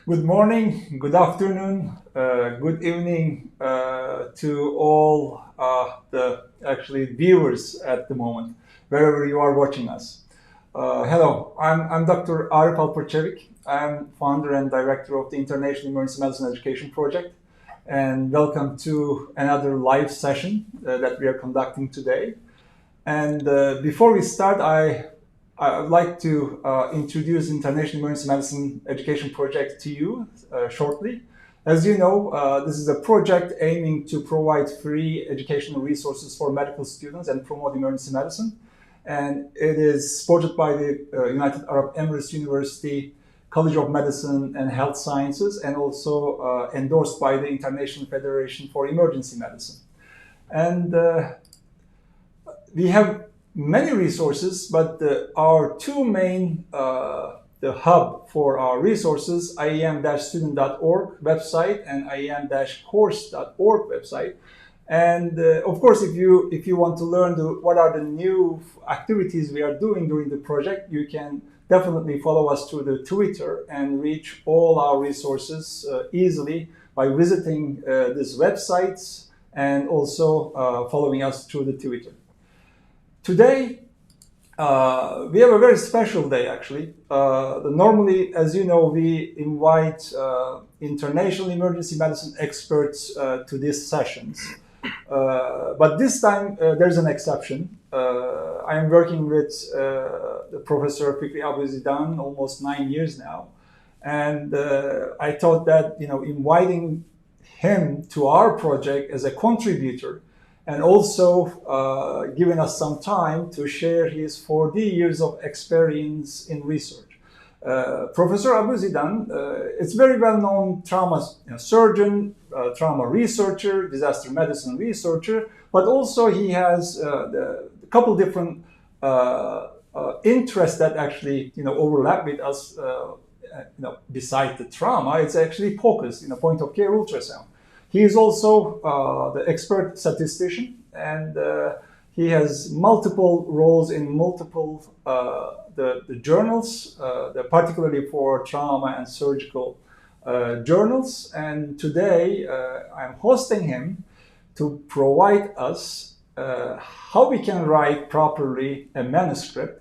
Good morning, good afternoon, good evening to all the actually viewers at the moment, wherever you are watching us. Hello, I'm Dr. Arif Alperçevik. I'm founder and director of the International Emergency Medicine Education Project. And welcome to another live session that we are conducting today. And before we start, I would like to introduce International Emergency Medicine Education Project to you shortly. As you know, this is a project aiming to provide free educational resources for medical students and promote emergency medicine. And it is supported by the United Arab Emirates University College of Medicine and Health Sciences, and also endorsed by the International Federation for Emergency Medicine. And we have many resources, but our two main, the hub for our resources, IEM-student.org website and IEM-course.org website. And of course, if you want to learn what are the new activities we are doing during the project, you can definitely follow us through the Twitter and reach all our resources easily by visiting these websites and also following us through the Twitter. Today, we have a very special day, actually. Normally, as you know, we invite international emergency medicine experts to these sessions. But this time, there's an exception. I am working with the Professor Fikri Abu Zidan almost 9 years now. And I thought that, inviting him to our project as a contributor and also giving us some time to share his 40 years of experience in research. Professor Abu Zidan is very well-known trauma surgeon, trauma researcher, disaster medicine researcher, but also he has a couple different interests that actually overlap with us. Besides the trauma, it's actually POCUS, point-of-care ultrasound. He is also the expert statistician, and he has multiple roles in multiple the journals, particularly for trauma and surgical journals. And today I'm hosting him to provide us how we can write properly a manuscript.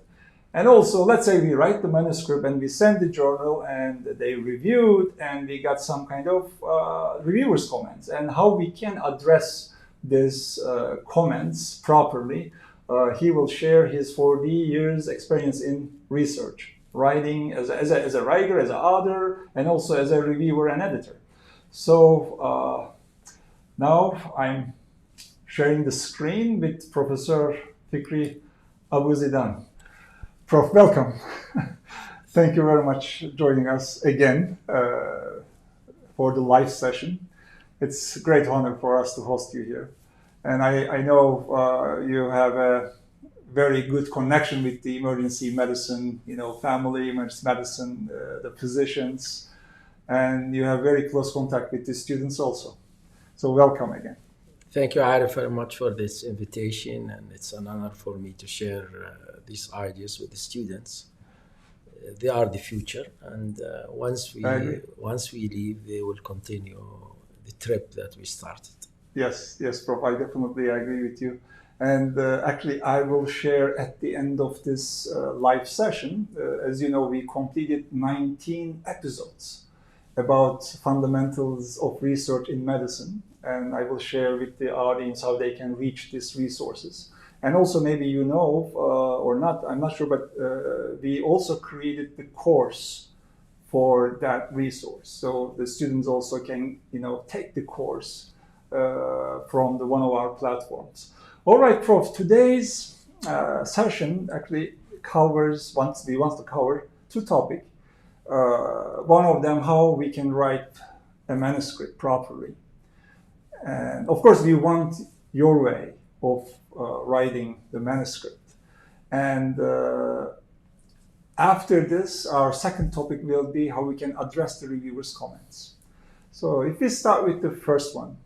And also, let's say we write the manuscript and we send the journal and they reviewed and we got some kind of reviewers' comments, and how we can address these comments properly. He will share his 40 years experience in research, writing as a writer, as an author, and also as a reviewer and editor. So now I'm sharing the screen with Professor Fikri Abu Zidan. Prof, welcome. Thank you very much for joining us again for the live session. It's a great honor for us to host you here. And I know you have a very good connection with the emergency medicine, family, emergency medicine, the physicians, and you have very close contact with the students also. So welcome again. Thank you, Arif, very much for this invitation, and it's an honor for me to share these ideas with the students. They are the future, and once we leave, they will continue the trip that we started. Yes, Prof, I definitely agree with you. And actually, I will share at the end of this live session. As you know, we completed 19 episodes about fundamentals of research in medicine. And I will share with the audience how they can reach these resources. And also, maybe or not, I'm not sure, but we also created the course for that resource. So the students also can, take the course from one of our platforms. All right, Prof, today's session actually wants to cover two topics. One of them, how we can write a manuscript properly. And of course, we want your way of writing the manuscript. And after this, our second topic will be how we can address the reviewers' comments. So if we start with the first one,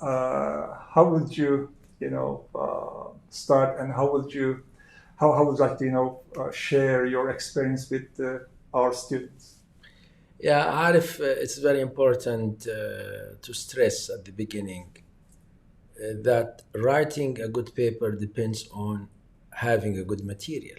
how would you, start, and how would you like to, share your experience with our students? Yeah, Arif, it's very important to stress at the beginning that writing a good paper depends on having a good material.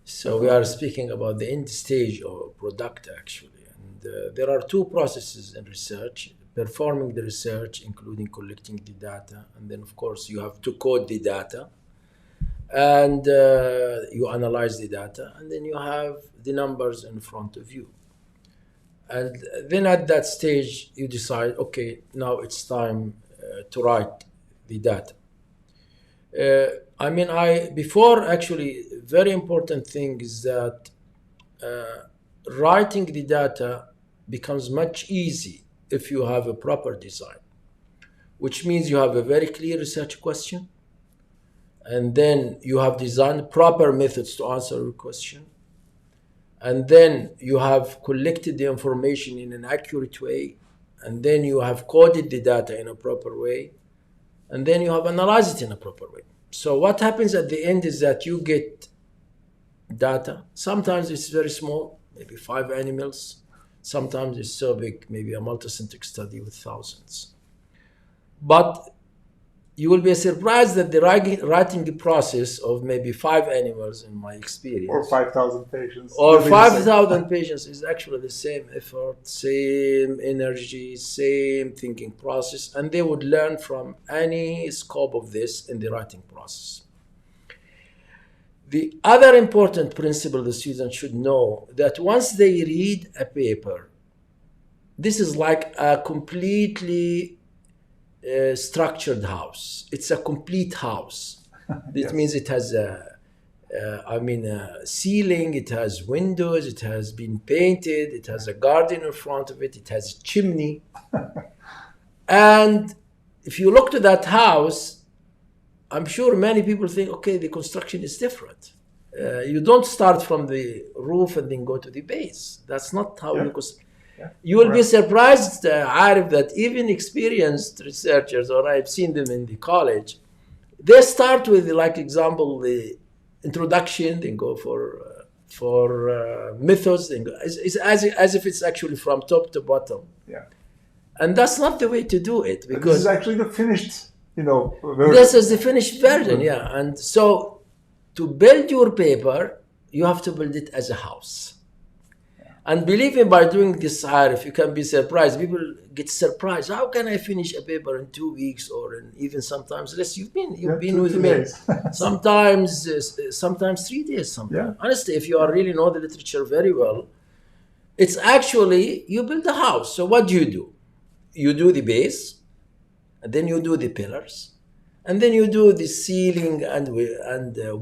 So we are speaking about the end stage of product actually. And there are two processes in research: performing the research, including collecting the data, and then of course you have to code the data, and you analyze the data, and then you have the numbers in front of you. And then at that stage you decide, okay, now it's time to write the data. Before actually, very important thing is that writing the data becomes much easy if you have a proper design, which means you have a very clear research question, and then you have designed proper methods to answer your question, and then you have collected the information in an accurate way, and then you have coded the data in a proper way, and then you have analyzed it in a proper way. So what happens at the end is that you get data. Sometimes it's very small, maybe 5 animals. Sometimes it's so big, maybe a multicentric study with thousands. But you will be surprised that the writing process of maybe 5 animals, in my experience, or 5,000 patients, or 5,000 patients, is actually the same effort, same energy, same thinking process, and they would learn from any scope of this in the writing process. The other important principle the students should know, that once they read a paper, this is like a completely structured house. It's a complete house. It means it has a ceiling, it has windows, it has been painted, it has a garden in front of it, it has a chimney. And if you look to that house, I'm sure many people think, okay, the construction is different. You don't start from the roof and then go to the base. That's not how you construct. You will be surprised, Arif, that even experienced researchers, or I've seen them in the college, they start with, like example, the introduction, then go for methods, then go. It's as if it's actually from top to bottom. Yeah. And that's not the way to do it, because this is actually the finished, version. This is the finished version, yeah. And so to build your paper, you have to build it as a house. And believe me, by doing this, Arif, you can be surprised. People get surprised. How can I finish a paper in 2 weeks, or even sometimes less? You've been with me. Sometimes 3 days. Sometimes. Honestly, if you really know the literature very well, it's actually, you build a house. So what do? You do the base, and then you do the pillars, and then you do the ceiling and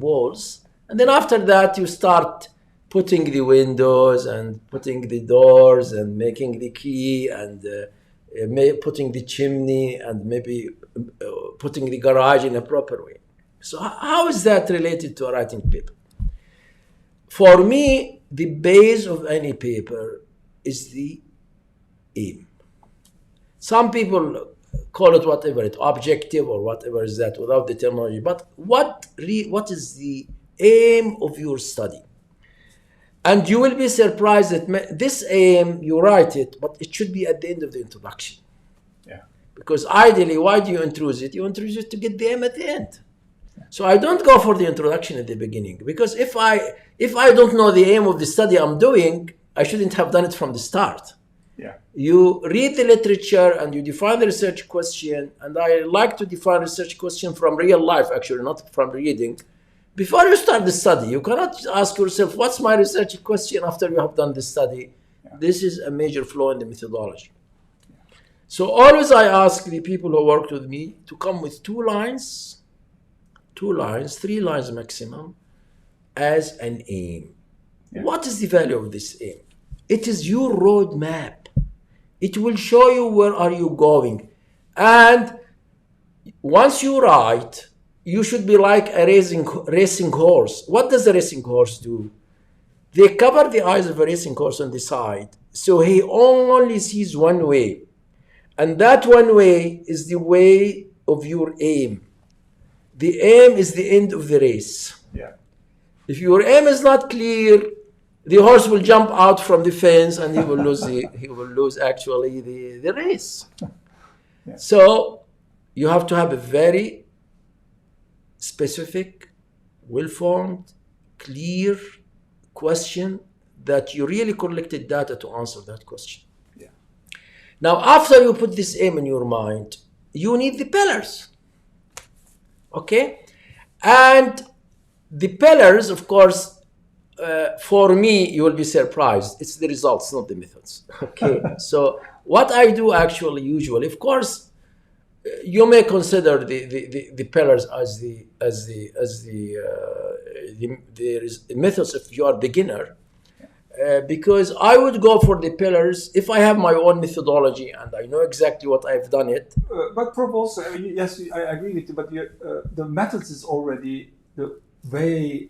walls, and then after that you start putting the windows and putting the doors and making the key and putting the chimney and maybe putting the garage in a proper way. So how is that related to a writing paper? For me, the base of any paper is the aim. Some people call it whatever, it objective or whatever is that without the terminology. But what is the aim of your study? And you will be surprised that this aim, you write it, but it should be at the end of the introduction. Yeah. Because ideally, why do you introduce it? You introduce it to get the aim at the end. So I don't go for the introduction at the beginning, because if I don't know the aim of the study I'm doing, I shouldn't have done it from the start. Yeah. You read the literature and you define the research question, and I like to define research question from real life, actually, not from reading. Before you start the study, you cannot ask yourself, what's my research question after you have done the study? Yeah. This is a major flaw in the methodology. Yeah. So always I ask the people who work with me to come with 2 lines, 3 lines maximum, as an aim. Yeah. What is the value of this aim? It is your roadmap. It will show you where are you going. And once you write, you should be like a racing horse. What does a racing horse do? They cover the eyes of a racing horse on the side, so he only sees one way. And that one way is the way of your aim. The aim is the end of the race. Yeah. If your aim is not clear, the horse will jump out from the fence and he will lose actually the race. Yeah. So you have to have a very specific, well-formed, clear question that you really collected data to answer that question. Yeah. Now, after you put this aim in your mind, you need the pillars. Okay? And the pillars, of course, for me, you will be surprised. It's the results, not the methods. Okay. So what I do actually usually, of course, you may consider the pillars as the methods if you are a beginner, because I would go for the pillars if I have my own methodology and I know exactly what I've done it. But Prof, also, yes, I agree with you. But the methods is already the way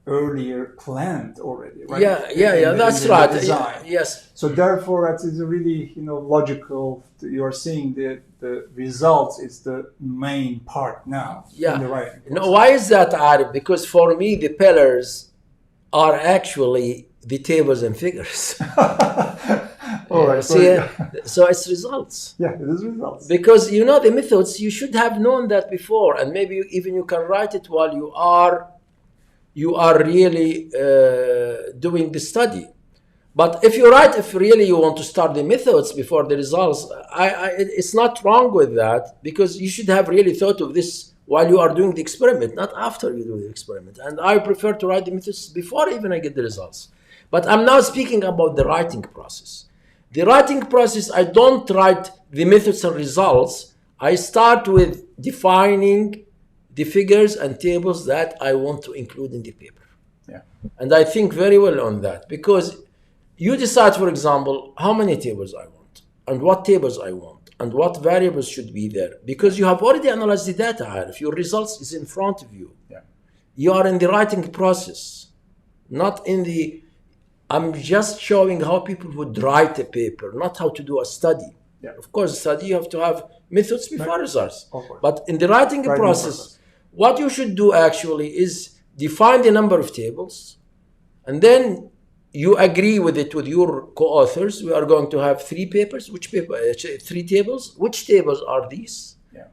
earlier planned already, right? Yeah. That's right. Yes. So therefore, it is really logical. You're seeing the results is the main part now. Yeah. In the writing process. No, why is that, Arif? Because for me, the pillars are actually the tables and figures. All right. So it's results. Yeah, it is results. Because the methods, you should have known that before, and maybe even you can write it while you are really doing the study. But if really you want to start the methods before the results, it's not wrong with that, because you should have really thought of this while you are doing the experiment, not after you do the experiment. And I prefer to write the methods before even I get the results. But I'm now speaking about the writing process. The writing process, I don't write the methods and results. I start with defining the figures and tables that I want to include in the paper. Yeah. And I think very well on that, because you decide, for example, how many tables I want and what tables I want and what variables should be there, because you have already analyzed the data, Arif. Your results is in front of you. Yeah. You are in the writing process, not in the... I'm just showing how people would write a paper, not how to do a study. Yeah. Of course, study, you have to have methods before results. Of course. But in the writing process, what you should do actually is define the number of tables, and then you agree with it with your co-authors. We are going to have three tables. Which tables are these? Yeah.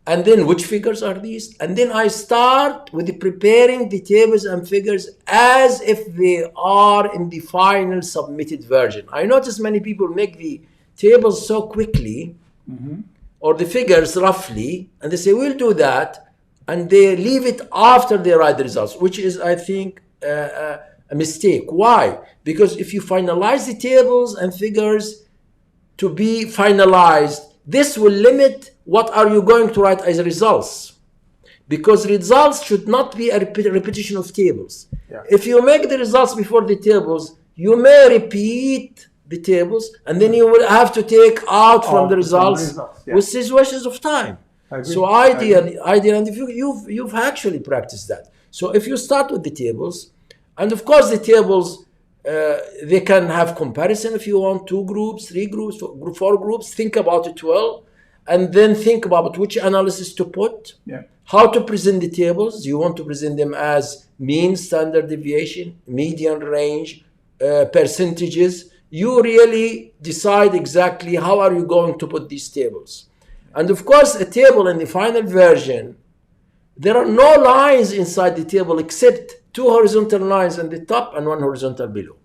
And then which figures are these? And then I start with preparing the tables and figures as if they are in the final submitted version. I notice many people make the tables so quickly, or the figures roughly, and they say, we'll do that, and they leave it after they write the results, which is, I think, a mistake. Why? Because if you finalize the tables and figures to be finalized, this will limit what are you going to write as results. Because results should not be a repetition of tables. Yeah. If you make the results before the tables, you may repeat the tables, and then you will have to take out from the results yeah. with situations of time. So ideally, and if you've actually practiced that. So if you start with the tables, and of course the tables, they can have comparison if you want, 2 groups, 3 groups, 4 groups. Think about it well, and then think about which analysis to put, how to present the tables. You want to present them as mean, standard deviation, median, range, percentages. You really decide exactly how are you going to put these tables. And of course, a table in the final version, there are no lines inside the table except 2 horizontal lines on the top and 1 horizontal below.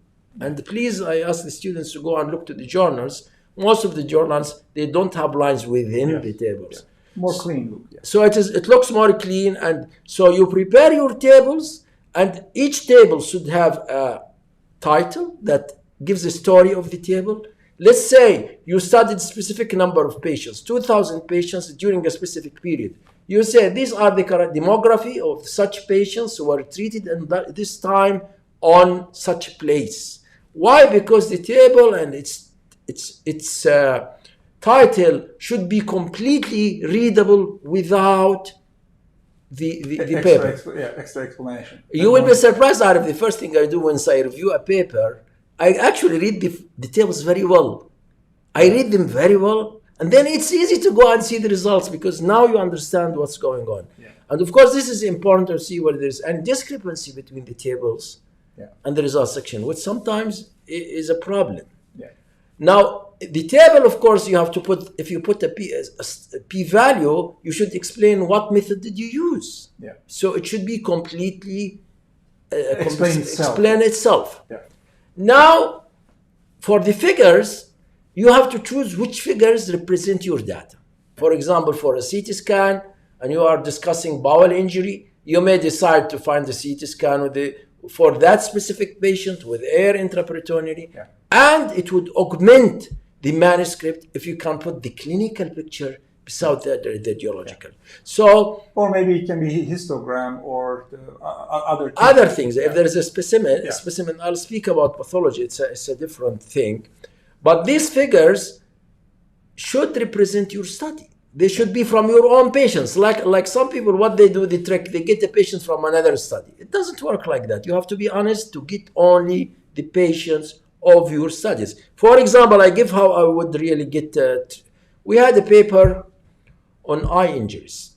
And please, I ask the students to go and look to the journals. Most of the journals, they don't have lines within the tables. Yeah. More clean look. Yeah. So it looks more clean. And so you prepare your tables, and each table should have a title that gives a story of the table. Let's say you studied a specific number of patients, 2,000 patients during a specific period. You say these are the current demography of such patients who were treated at this time on such a place. Why? Because the table and its title should be completely readable without the paper. Extra explanation. You will be surprised out of the first thing I do once I review a paper. I actually read the tables very well. I read them very well, and then it's easy to go and see the results because now you understand what's going on. Yeah. And of course, this is important to see whether there's any discrepancy between the tables and the results section, which sometimes is a problem. Yeah. Now, the table, of course, you have to put, if you put a p-value, you should explain what method did you use. Yeah. So it should be completely explain itself. Yeah. Now, for the figures, you have to choose which figures represent your data. For example, for a CT scan, and you are discussing bowel injury, you may decide to find the CT scan for that specific patient with air intraperitoneally, and it would augment the manuscript if you can put the clinical picture beside the radiological. So, or maybe it can be histogram or other things. If there is a specimen, I'll speak about pathology. It's a different thing, but these figures should represent your study. They should be from your own patients. Like some people, what they do, they get the patient from another study. It doesn't work like that. You have to be honest to get only the patients of your studies. For example, I give how I would really get. We had a paper on eye injuries,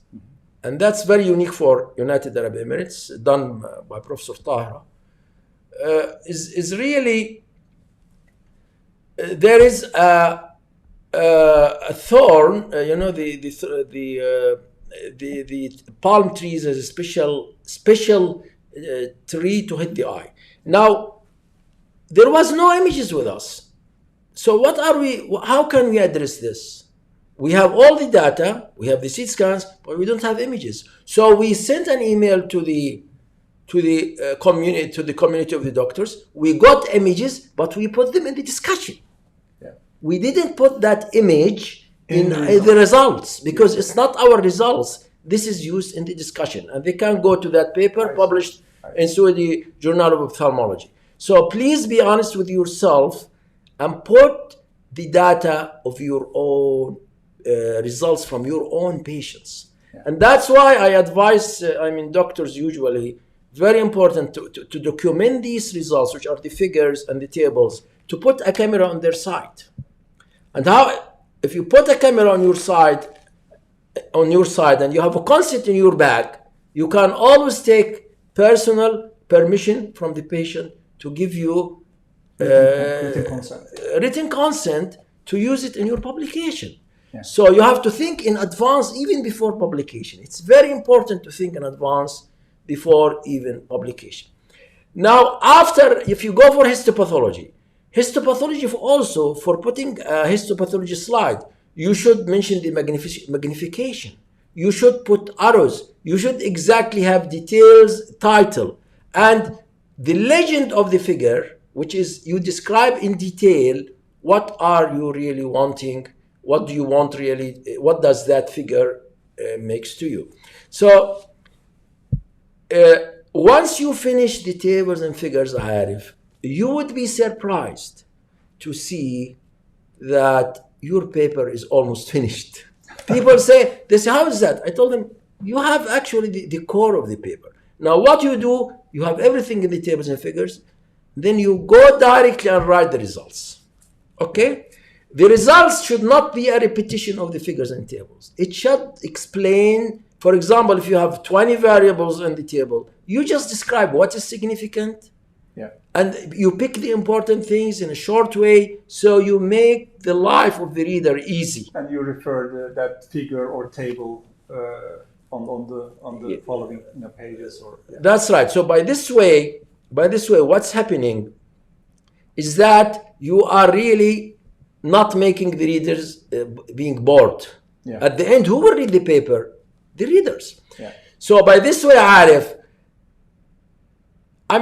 and that's very unique for United Arab Emirates, done by Professor Tahra. Is really there is a thorn, the palm trees is a special tree to hit the eye. Now, there was no images with us. So how can we address this? We have all the data, we have the CT scans, but we don't have images. So we sent an email to the community of the doctors. We got images, but we put them in the discussion. We didn't put that image in the results because it's not our results. This is used in the discussion, and they can go to that paper published in Saudi Journal of Ophthalmology. So please be honest with yourself and put the data of your own results from your own patients. And that's why I advise, doctors usually, very important to document these results, which are the figures and the tables, to put a camera on their side. And if you put a camera on your side, and you have a consent in your bag, you can always take personal permission from the patient to give you written consent to use it in your publication. Yeah. So you have to think in advance even before publication. It's very important to think in advance before even publication. Now, if you go for histopathology also, for putting a histopathology slide, you should mention the magnification. You should put arrows. You should exactly have details, title, and the legend of the figure, which is you describe in detail what are you really wanting, what do you want really, what does that figure makes to you. So once you finish the tables and figures, Arif, you would be surprised to see that your paper is almost finished. People say, how is that? I told them, you have actually the core of the paper. Now what you do, you have everything in the tables and figures, then you go directly and write the results. Okay? The results should not be a repetition of the figures and tables. It should explain, for example, if you have 20 variables in the table, you just describe what is significant, and you pick the important things in a short way, so you make the life of the reader easy. And you refer that figure or table on the following pages. That's right. So by this way, what's happening is that you are really not making the readers being bored. At the end, who will read the paper? The readers. So by this way, Arif, I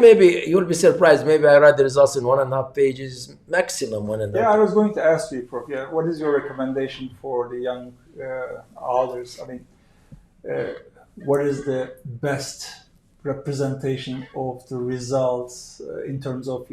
maybe you'll be surprised. Maybe I write the results in 1.5 pages, maximum 1.5. Yeah, I was going to ask you, Prof. What is your recommendation for the young authors? What is the best representation of the results in terms of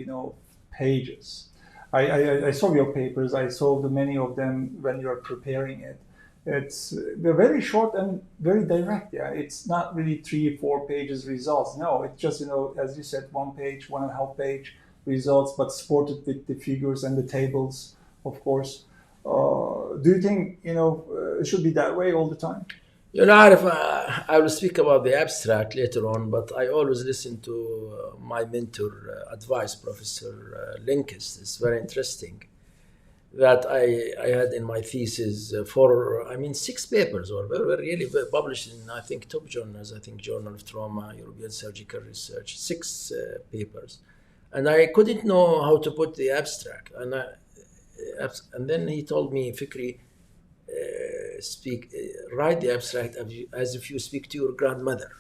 pages? I saw your papers. I saw many of them when you are preparing it. They're very short and very direct. It's not really 3-4 pages results. No, it's just as you said, 1 page, 1.5 page results, but supported with the figures and the tables, of course. Do you think it should be that way all the time? Arif, I will speak about the abstract later on, but I always listen to my mentor advice, Professor Linkist. It's very interesting that I had in my thesis for, 6 papers, or were really published in, I think, top journals, Journal of Trauma, European Surgical Research, 6 papers. And I couldn't know how to put the abstract. And then he told me, Fikri, write the abstract as if you speak to your grandmother.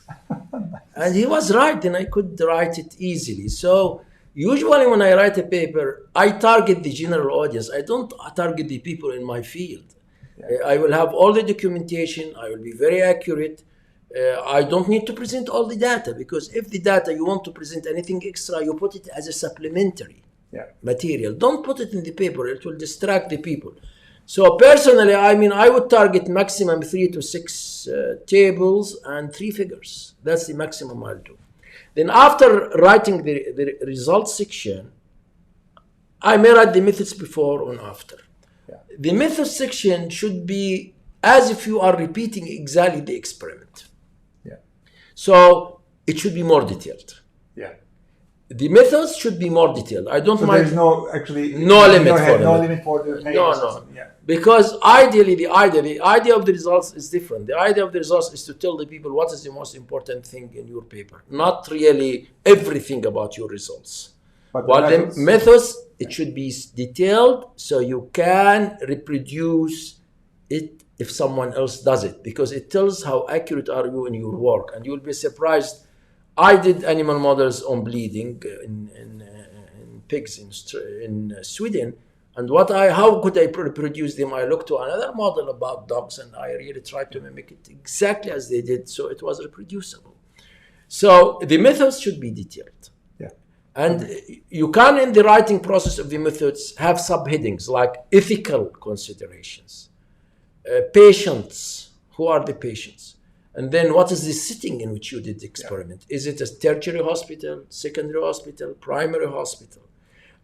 And he was right, and I could write it easily. So usually when I write a paper, I target the general audience. I don't target the people in my field. I will have all the documentation. I will be very accurate. I don't need to present all the data, because if the data you want to present anything extra, you put it as a supplementary material. Don't put it in the paper. It will distract the people. So personally, I would target maximum 3 to 6 tables and 3 figures. That's the maximum I'll do. Then after writing the results section, I may write the methods before and after. The methods section should be as if you are repeating exactly the experiment. So it should be more detailed. The methods should be more detailed. I don't mind. There's no limit for the pages. No. Because ideally, the idea of the results is different. The idea of the results is to tell the people what is the most important thing in your paper, not really everything about your results. But the methods, it should be detailed so you can reproduce it if someone else does it, because it tells how accurate are you in your work, and you will be surprised. I did animal models on bleeding in pigs in Sweden, and how could I reproduce them? I looked to another model about dogs, and I really tried to mimic it exactly as they did, so it was reproducible. So the methods should be detailed. And you can, in the writing process of the methods, have subheadings like ethical considerations, patients, who are the patients? And then what is the setting in which you did the experiment? Is it a tertiary hospital, secondary hospital, primary hospital?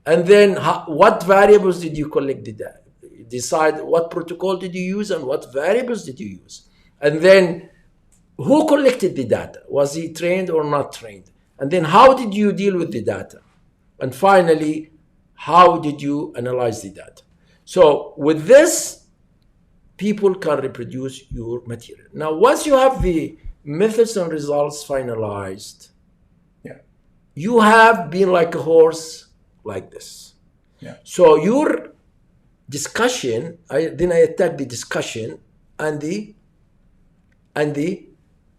And then what variables did you collect the data? Decide what protocol did you use and what variables did you use? And then who collected the data? Was he trained or not trained? And then how did you deal with the data? And finally, how did you analyze the data? So with this, people can reproduce your material. Now, once you have the methods and results finalized, you have been like a horse like this. So your discussion, then I attack the discussion and the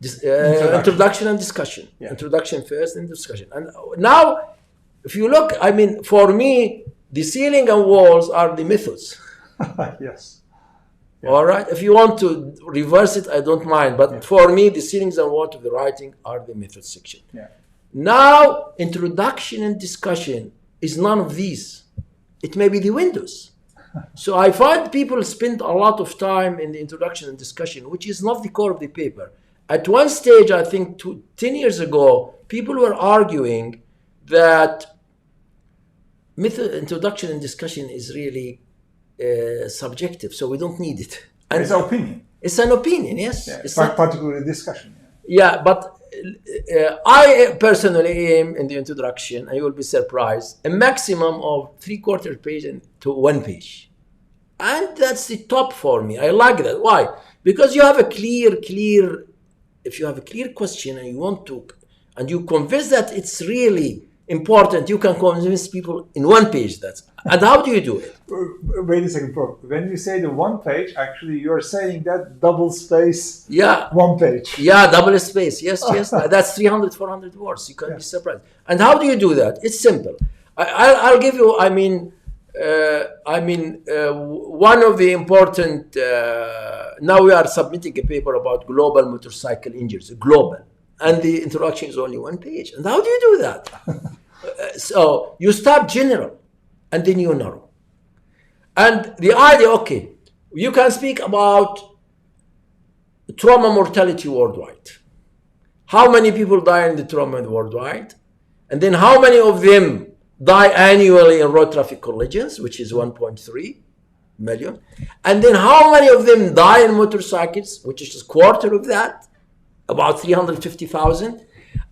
introduction and discussion. Introduction first and discussion. And now, if you look, for me, the ceiling and walls are the methods. All right. If you want to reverse it, I don't mind. But for me, the ceilings and walls of the writing are the method section. Now, introduction and discussion is none of these. It may be the windows. So I find people spend a lot of time in the introduction and discussion, which is not the core of the paper. At one stage, I think 10 years ago, people were arguing that introduction and discussion is really subjective, so we don't need it. And it's an opinion. It's an opinion, yes. It's not particularly discussion. But I personally aim in the introduction, and you will be surprised, a maximum of 3/4 page to 1 page. And that's the top for me. I like that. Why? Because you have a if you have a clear question and you want to, and you convince that it's really important, you can convince people in 1 page. And how do you do it? Wait a second, Prof. When you say the 1 page, actually you're saying that double space 1 page. Double space. Yes. That's 300, 400 words. You can be surprised. And how do you do that? It's simple. I'll give you, one of the important, now we are submitting a paper about global motorcycle injuries, global. And the introduction is only 1 page. And how do you do that? So you start general, and then you narrow. And the idea, you can speak about trauma mortality worldwide. How many people die in the trauma worldwide? And then how many of them die annually in road traffic collisions, which is 1.3? million. And then how many of them die in motorcycles, which is a quarter of that, about 350,000.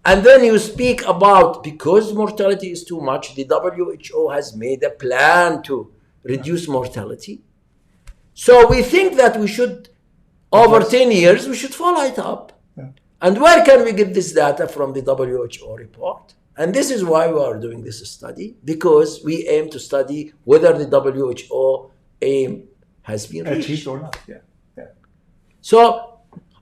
And then you speak about, because mortality is too much, the WHO has made a plan to reduce mortality. So we think that we should, over 10 years, we should follow it up. Yeah. And where can we get this data from? The WHO report. And this is why we are doing this study, because we aim to study whether the WHO aim has been reached. Achieved or not, yeah. So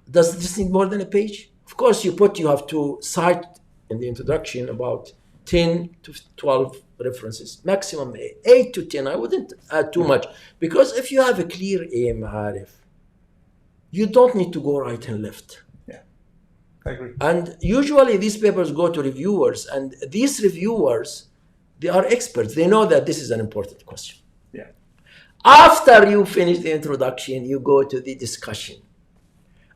does this need more than a page? Of course, you have to cite in the introduction about 10 to 12 references, maximum 8 to 10. I wouldn't add too much, because if you have a clear aim, Arif, you don't need to go right and left. Yeah, I agree. And usually these papers go to reviewers, and these reviewers, they are experts. They know that this is an important question. Yeah. After you finish the introduction, you go to the discussion.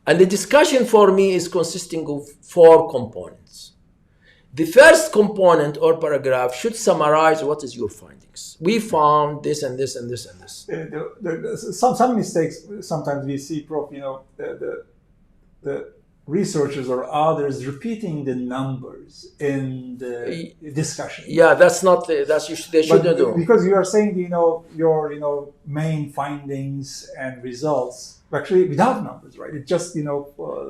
And the discussion for me is consisting of 4 components. The first component or paragraph should summarize what is your findings. We found this and this and this and this. Some mistakes sometimes we see, Prof, the researchers or others repeating the numbers in the discussion. Yeah, that's not, they shouldn't do. Because you are saying, your main findings and results, actually without numbers, right? It's just,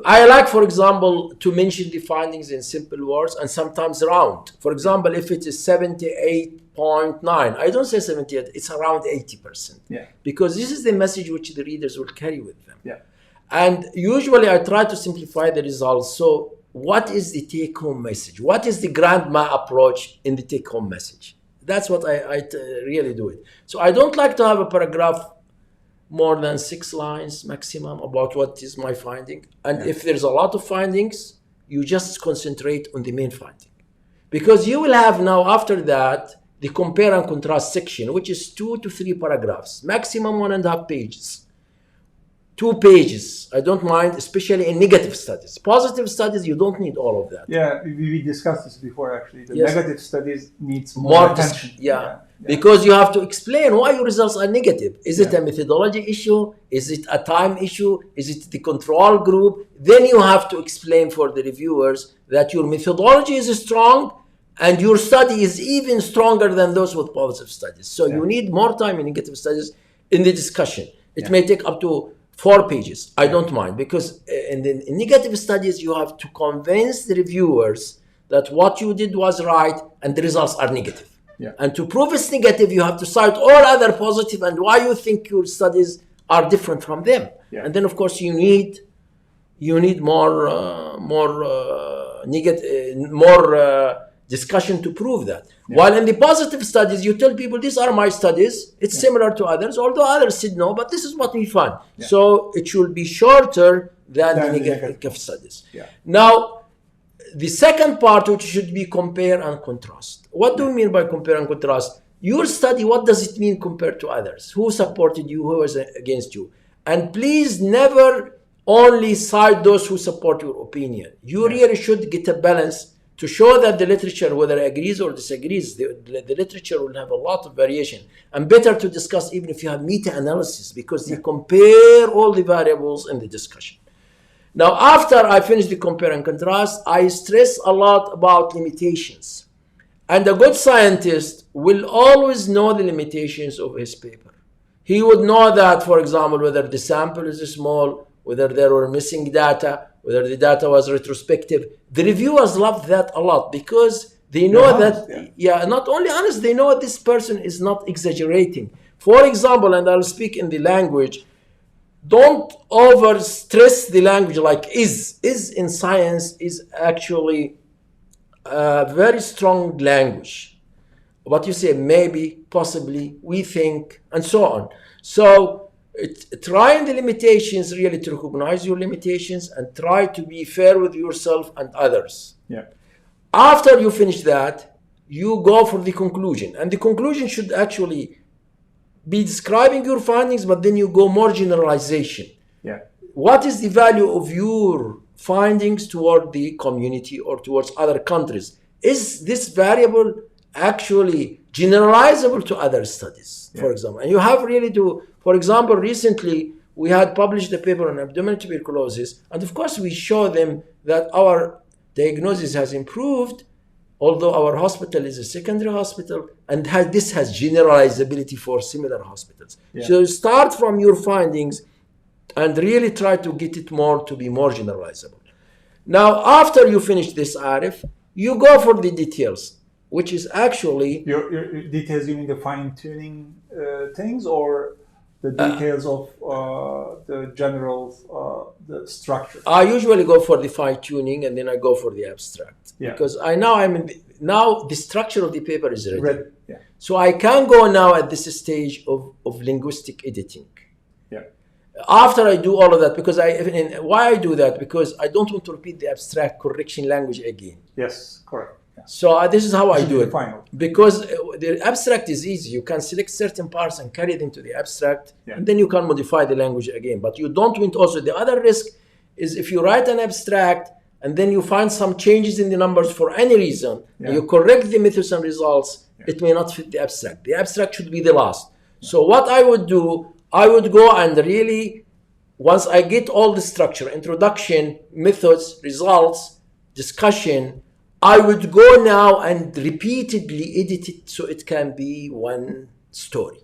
I like, for example, to mention the findings in simple words and sometimes round. For example, if it is 78.9, I don't say 78, it's around 80%. Yeah. Because this is the message which the readers will carry with them. Yeah. And usually I try to simplify the results. So what is the take-home message? What is the grandma approach in the take-home message? That's what I really do it. So I don't like to have a paragraph more than 6 lines maximum about what is my finding. And if there's a lot of findings, you just concentrate on the main finding. Because you will have now after that, the compare and contrast section, which is 2 to 3 paragraphs, maximum 1.5 pages. 2 pages, I don't mind, especially in negative studies. Positive studies, you don't need all of that. Yeah, we discussed this before actually. The Yes. negative studies needs more attention. Yeah. Because you have to explain why your results are negative. Is it a methodology issue? Is it a time issue? Is it the control group? Then you have to explain for the reviewers that your methodology is strong and your study is even stronger than those with positive studies. So you need more time in negative studies in the discussion. It may take up to 4 pages. I don't mind, because in negative studies, you have to convince the reviewers that what you did was right and the results are negative. Yeah. And to prove it's negative, you have to cite all other positive and why you think your studies are different from them. Yeah. And then, of course, you need more discussion to prove that. Yeah. While in the positive studies, you tell people, these are my studies. It's similar to others, although others said no, but this is what we found. Yeah. So it should be shorter than the negative studies. Yeah. Now, the second part, which should be compare and contrast. What do we mean by compare and contrast? Your study, what does it mean compared to others? Who supported you? Who was against you? And please never only cite those who support your opinion. You really should get a balance to show that the literature, whether agrees or disagrees, the literature will have a lot of variation. And better to discuss even if you have meta-analysis, because they compare all the variables in the discussion. Now, after I finish the compare and contrast, I stress a lot about limitations. And a good scientist will always know the limitations of his paper. He would know that, for example, whether the sample is small, whether there were missing data, whether the data was retrospective. The reviewers love that a lot because they know not only honest, they know this person is not exaggerating. For example, and I'll speak in the language, don't over stress the language like is. Is in science is actually a very strong language. What you say, maybe, possibly, we think, and so on. So try the limitations, really to recognize your limitations and try to be fair with yourself and others. Yeah. After you finish that, you go for the conclusion. And the conclusion should actually be describing your findings, but then you go more generalization. Yeah. What is the value of your findings toward the community or towards other countries? Is this variable actually generalizable to other studies, for example? And you have really to For example, recently we had published a paper on abdominal tuberculosis, and of course we show them that our diagnosis has improved, although our hospital is a secondary hospital, and this has generalizability for similar hospitals. Yeah. So start from your findings and really try to get it more to be more generalizable. Now, after you finish this ARIF, you go for the details, which is actually... Your details, you mean the fine-tuning things, or the details of the general the structure? I usually go for the fine-tuning, and then I go for the abstract. Yeah. Because now the structure of the paper is ready. Yeah. So I can go now at this stage of linguistic editing. Yeah. After I do all of that, because why I do that? Because I don't want to repeat the abstract correction language again. Yes, correct. Yeah. So this is how I do it. Final. Because the abstract is easy. You can select certain parts and carry them to the abstract, Yeah. and then you can modify the language again. But you don't want also, the other risk is if you write an abstract and then you find some changes in the numbers for any reason, Yeah. and you correct the methods and results, it may not fit the abstract. The abstract should be the last. So what I would do, I would go and really, once I get all the structure, introduction, methods, results, discussion, I would go now and repeatedly edit it so it can be one story.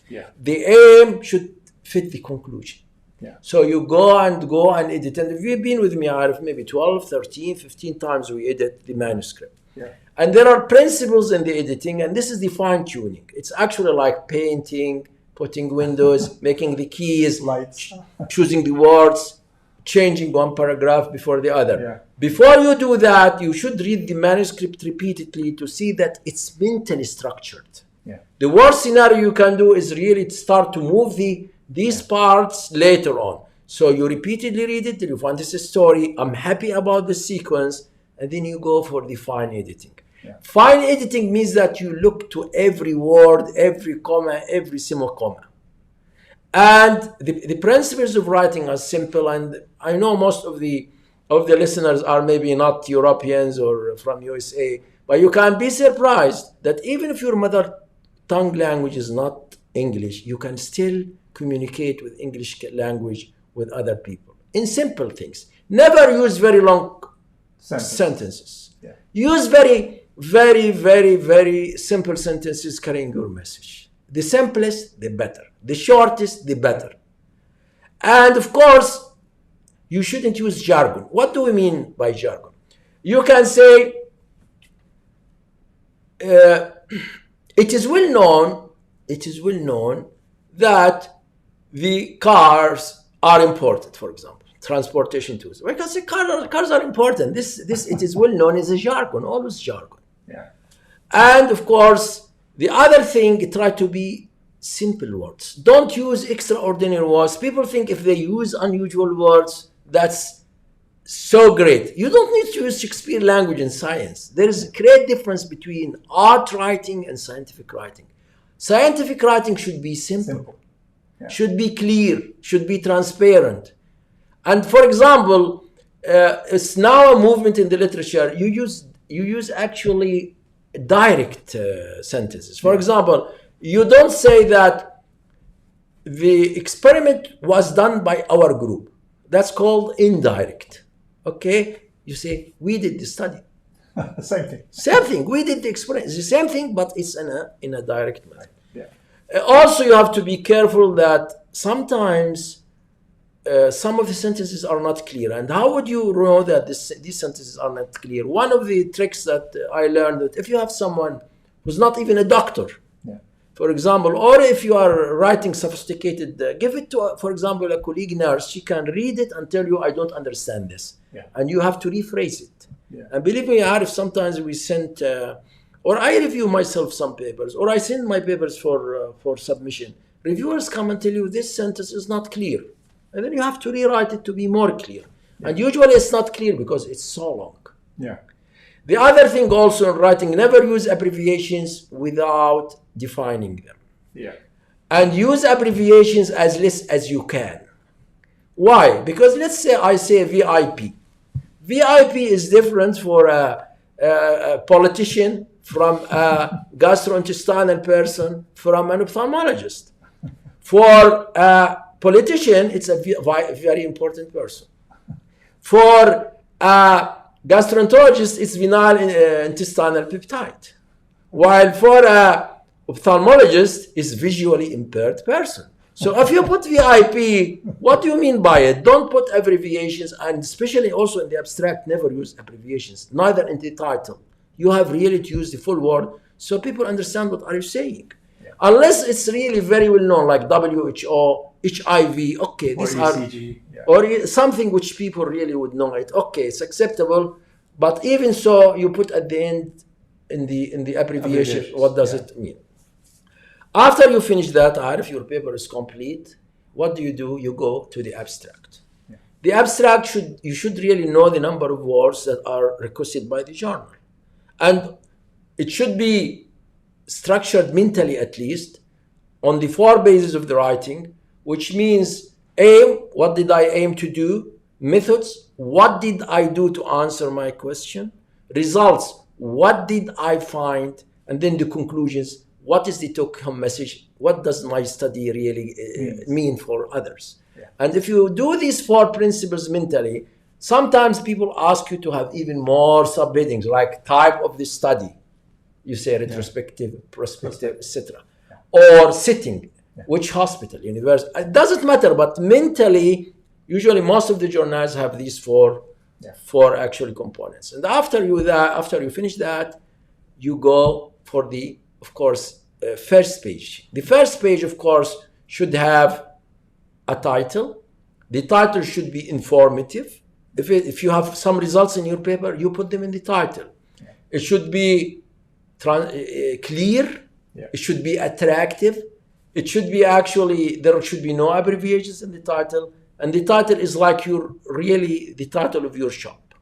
Yeah. The aim should fit the conclusion. Yeah. So you go and edit. And if you've been with me, Arif, maybe 12, 13, 15 times we edit the manuscript. Yeah. And there are principles in the editing, and this is the fine-tuning. It's actually like painting, putting windows, making the keys, Lights. choosing the words, changing one paragraph before the other. Yeah. Before you do that, you should read the manuscript repeatedly to see that it's mentally structured. Yeah. The worst scenario you can do is really start to move these parts later on. So you repeatedly read it till you find this story. I'm happy about the sequence, and then you go for the fine editing. Yeah. Fine editing means that you look to every word, every comma, every semicomma. And the principles of writing are simple, and I know most of the listeners are maybe not Europeans or from USA, but you can be surprised that even if your mother tongue language is not English, you can still communicate with English language with other people in simple things. Never use very long sentences. Yeah. Use very, very, very, very simple sentences carrying your message. The simplest, the better. The shortest, the better. And of course, you shouldn't use jargon. What do we mean by jargon? You can say, it is well known that the cars are important, for example, transportation tools. We can say cars are important. This it is well known as a jargon, always jargon. Yeah. And of course, the other thing, try to be simple words. Don't use extraordinary words. People think if they use unusual words, that's so great. You don't need to use Shakespeare language in science. There is a great difference between art writing and scientific writing. Scientific writing should be simple. Yeah. Should be clear, should be transparent. And for example, it's now a movement in the literature. You use actually direct sentences. For example, you don't say that the experiment was done by our group. That's called indirect. Okay? You say, we did the study. Same thing. Same thing. We did the experiment. It's the same thing, but it's in a direct manner. Yeah. Also, you have to be careful that sometimes some of the sentences are not clear. And how would you know that these sentences are not clear? One of the tricks that I learned, that if you have someone who's not even a doctor, for example, or if you are writing sophisticated, give it to, for example, a colleague nurse. She can read it and tell you, I don't understand this. Yeah. And you have to rephrase it. Yeah. And believe me, Arif, sometimes we send, or I review myself some papers, or I send my papers for submission. Reviewers come and tell you this sentence is not clear. And then you have to rewrite it to be more clear. Yeah. And usually it's not clear because it's so long. Yeah. The other thing also in writing, never use abbreviations without defining them. Yeah. And use abbreviations as less as you can. Why? Because let's say I say VIP. VIP is different for a politician, from a gastrointestinal person, from an ophthalmologist. For a politician, it's a very important person. For a gastroenterologist, it's venal intestinal peptide. While for a ophthalmologist, it's visually impaired person. So if you put VIP, what do you mean by it? Don't put abbreviations, and especially also in the abstract, never use abbreviations, neither in the title. You have really to use the full word so people understand what are you saying. Yeah. Unless it's really very well known, like WHO, HIV, okay, these are, or something which people really would know it. Okay, it's acceptable, but even so, you put at the end in the abbreviation, what does it mean? After you finish that, if your paper is complete, what do? You go to the abstract. Yeah. The abstract you should really know the number of words that are requested by the journal. And it should be structured mentally, at least, on the 4 bases of the writing, which means aim, what did I aim to do? Methods, what did I do to answer my question? Results, what did I find? And then the conclusions, what is the take-home message? What does my study really mean for others? Yeah. And if you do these 4 principles mentally, sometimes people ask you to have even more subheadings, like type of the study. You say retrospective, prospective, etc. Yeah. Or setting, which hospital, university. It doesn't matter, but mentally, usually most of the journals have these 4 actual components. And after you finish that, you go for the, of course, first page. The first page, of course, should have a title. The title should be informative. If you have some results in your paper, you put them in the title. Yeah. It should be clear. Yeah. It should be attractive. It should be there should be no abbreviations in the title. And the title is like the title of your shop.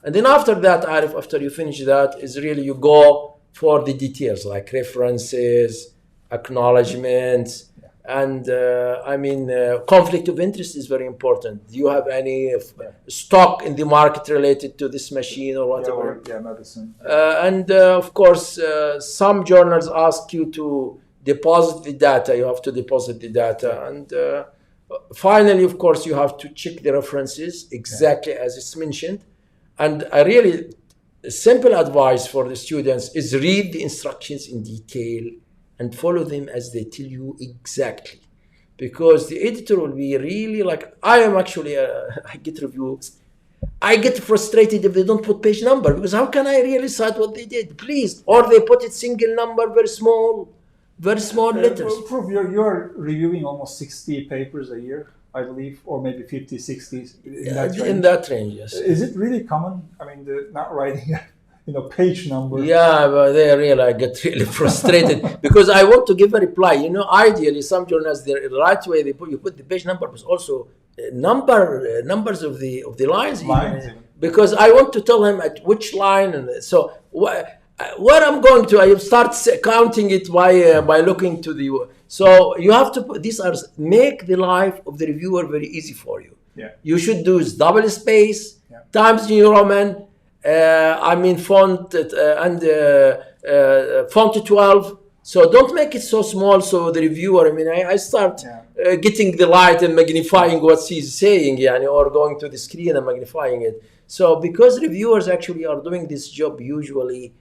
And then after that, Arif, after you finish that, is really you go for the details like references, acknowledgements, and conflict of interest is very important. Do you have any stock in the market related to this machine or whatever? Medicine. Of course, some journals ask you to deposit the data. You have to deposit the data. And finally, of course, you have to check the references exactly as it's mentioned. And simple advice for the students is read the instructions in detail and follow them as they tell you exactly. Because the editor will be really like, I am actually, I get reviews. I get frustrated if they don't put page number, because how can I really cite what they did? Please. Or they put it single number, very small letters. Prof, you're reviewing almost 60 papers a year, I believe, or maybe 50, 60 in that range, yes. Is it really common? I mean, not writing, page number. Yeah, but I get really frustrated because I want to give a reply. Ideally, some journals, the right way you put the page number, but also numbers of the lines. Because I want to tell him at which line, and so what I'm going to, I start counting it by looking to the. So you have to put make the life of the reviewer very easy for you. Yeah. You should do double space, Times New Roman, font font 12. So don't make it so small. So the reviewer, I start getting the light and magnifying what he's saying, or going to the screen and magnifying it. So because reviewers actually are doing this job usually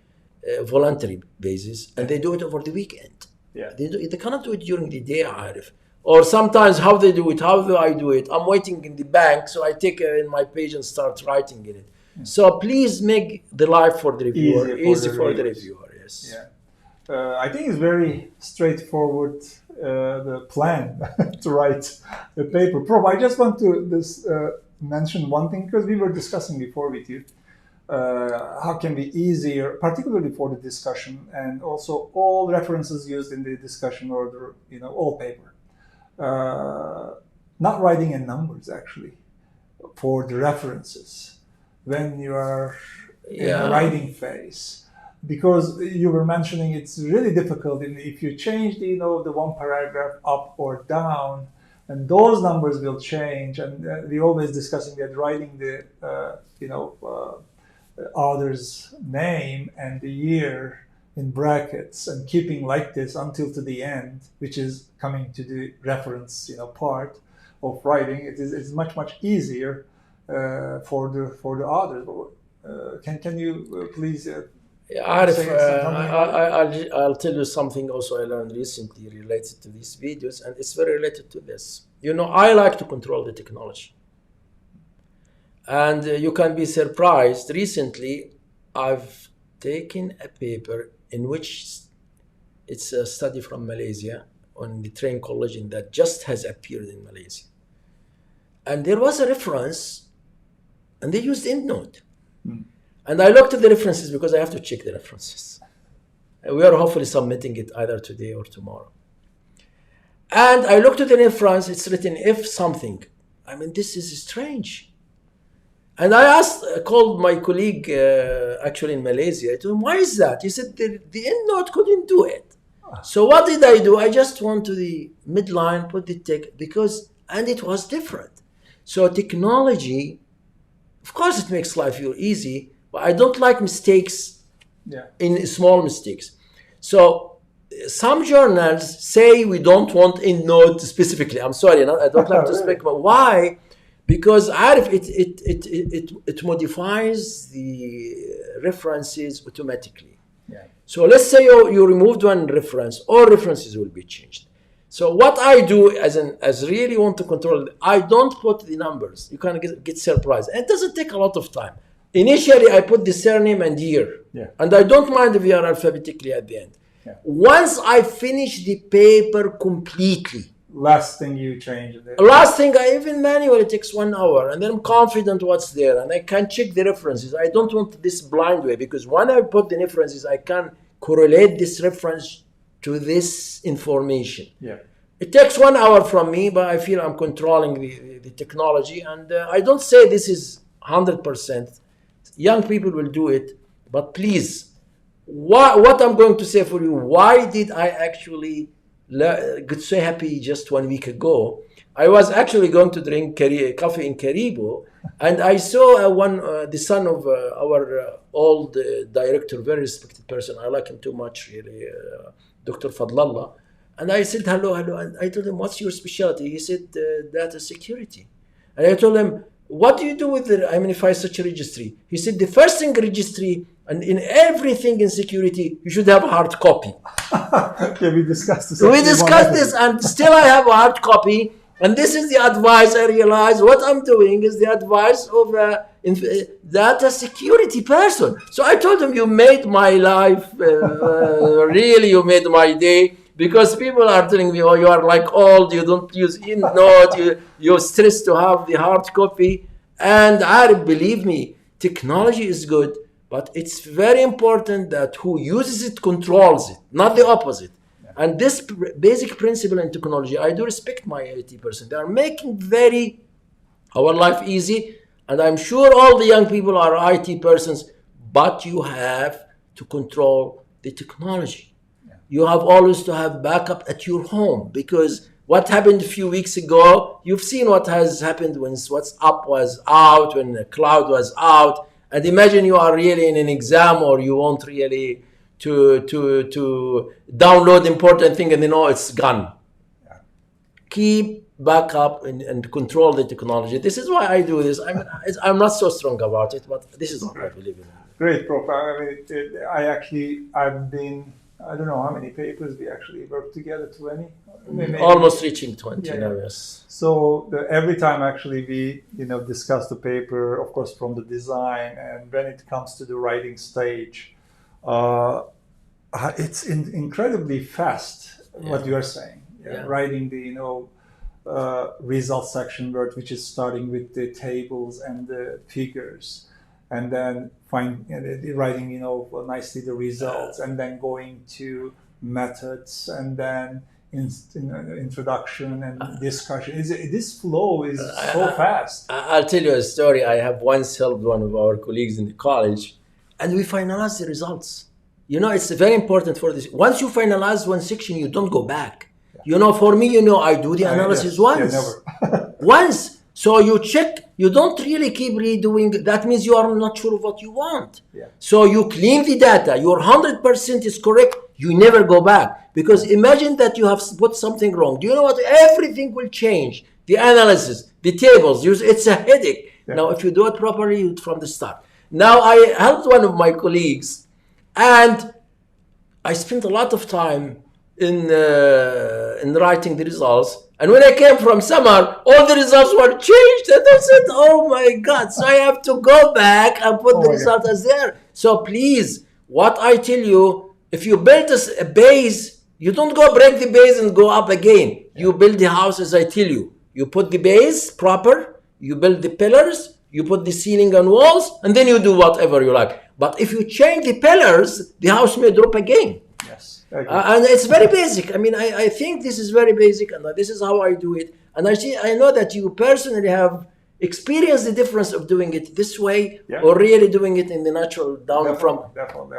voluntary basis, and they do it over the weekend. Yeah. They cannot do it during the day, Arif. Or sometimes how they do it, how do I do it? I'm waiting in the bank, so I take in my page and start writing in it. Yeah. So please make the life for the reviewer easy for the reviewer. Yes. Yeah. I think it's very straightforward, the plan to write the paper. Prof, I just want to mention one thing, because we were discussing before with you. How can be easier, particularly for the discussion, and also all references used in the discussion or all paper. Not writing in numbers actually for the references when you are in a writing phase, because you were mentioning it's really difficult if you change the one paragraph up or down, and those numbers will change. And we always discussing that writing the author's name and the year in brackets and keeping like this until to the end, which is coming to the reference, part of writing. It's much easier for the others. Can you please Arif, say something about it? I'll tell you something also I learned recently related to these videos, and it's very related to this. I like to control the technology. And you can be surprised. Recently, I've taken a paper in which it's a study from Malaysia on the train collagen that just has appeared in Malaysia. And there was a reference, and they used EndNote. And I looked at the references because I have to check the references. And we are hopefully submitting it either today or tomorrow. And I looked at the reference, it's written if something. I mean, this is strange. And I called my colleague actually in Malaysia. I told him, why is that? He said, the EndNote couldn't do it. So what did I do? I just went to the midline, put the tick, and it was different. So technology, of course it makes life easy, but I don't like mistakes in small mistakes. So some journals say we don't want EndNote specifically. I'm sorry, I don't like to speak, but why? Because Arif, it modifies the references automatically. Yeah. So let's say you removed one reference, all references will be changed. So what I do as really want to control it, I don't put the numbers. You can get surprised. And it doesn't take a lot of time. Initially, I put the surname and year. Yeah. And I don't mind if we are alphabetically at the end. Yeah. Once I finish the paper completely, last thing you change. Last thing, I even manually, it takes 1 hour, and then I'm confident what's there, and I can check the references. I don't want this blind way, because when I put the references, I can correlate this reference to this information. Yeah. It takes 1 hour from me, but I feel I'm controlling the technology, and I don't say this is 100%. Young people will do it, but please, what I'm going to say for you, why did I actually get so happy just 1 week ago? I was actually going to drink coffee in Caribou, and I saw the son of our old director, very respected person. I like him too much, really, Dr. Fadlallah. And I said, hello. And I told him, what's your specialty? He said, data security. And I told him, what do you do with if I such a registry? He said, the first thing registry, and in everything in security, you should have a hard copy. Yeah, we discussed this. We discussed this, and still I have a hard copy. And this is the advice I realized. What I'm doing is the advice of a data security person. So I told him, you made my life, really, you made my day. Because people are telling me, oh, you are like old, you don't use EndNote, you're stressed to have the hard copy. And believe me, technology is good, but it's very important that who uses it controls it, not the opposite. Yeah. And this basic principle in technology, I do respect my IT person. They are making our life easy, and I'm sure all the young people are IT persons, but you have to control the technology. You have always to have backup at your home, because what happened a few weeks ago, you've seen what has happened when WhatsApp was out, when the cloud was out. And imagine you are really in an exam, or you want really to download important thing, and it's gone. Yeah. Keep backup and control the technology. This is why I do this. I'm not so strong about it, but this is what I believe in. Great, Prof. I've been, I don't know how many papers we actually worked together, 20? Maybe. Almost reaching 20 now, yes. So every time actually we, discuss the paper, of course, from the design, and when it comes to the writing stage, it's incredibly fast, what you are saying. Yeah. Writing the, results section word, which is starting with the tables and the figures, and then writing, nicely the results, and then going to methods, and then introduction and discussion. This flow is so fast. I'll tell you a story. I have once helped one of our colleagues in the college, and we finalized the results. It's very important for this. Once you finalize one section, you don't go back. For me, I do the analysis once. Yeah, never. Once. So you check, you don't really keep redoing. That means you are not sure of what you want. Yeah. So you clean the data. Your 100% is correct. You never go back. Because imagine that you have put something wrong. Do you know what? Everything will change. The analysis, the tables, it's a headache. Yeah. Now, if you do it properly from the start. Now, I helped one of my colleagues, and I spent a lot of time in writing the results. And when I came from summer, all the results were changed. And I said, oh my God. So I have to go back and put the result as there. So please, what I tell you, if you build a base, you don't go break the base and go up again. You build the house as I tell you. You put the base proper, you build the pillars, you put the ceiling and walls, and then you do whatever you like. But if you change the pillars, the house may drop again. Yes. And it's very basic. I mean, I think this is very basic, and this is how I do it. And I know that you personally have experienced the difference of doing it this way or really doing it in the natural down from. Definitely,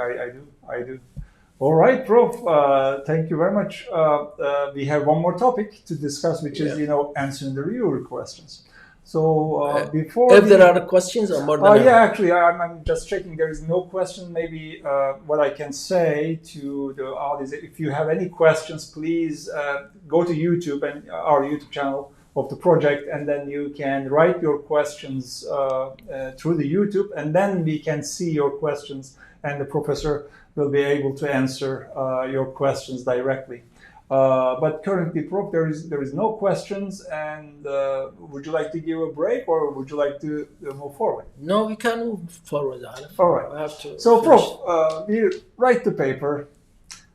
I do. All right, Prof. Thank you very much. We have one more topic to discuss, which is, answering the reviewer questions. So before if there are questions or more than actually, I'm just checking. There is no question. Maybe what I can say to the audience, if you have any questions, please go to YouTube and our YouTube channel of the project, and then you can write your questions through the YouTube, and then we can see your questions, and the professor will be able to answer your questions directly. But currently, Prof, there is no questions, and would you like to give a break, or would you like to move forward? No, we can move forward, Alif. All right. We have to so, Prof, we write the paper,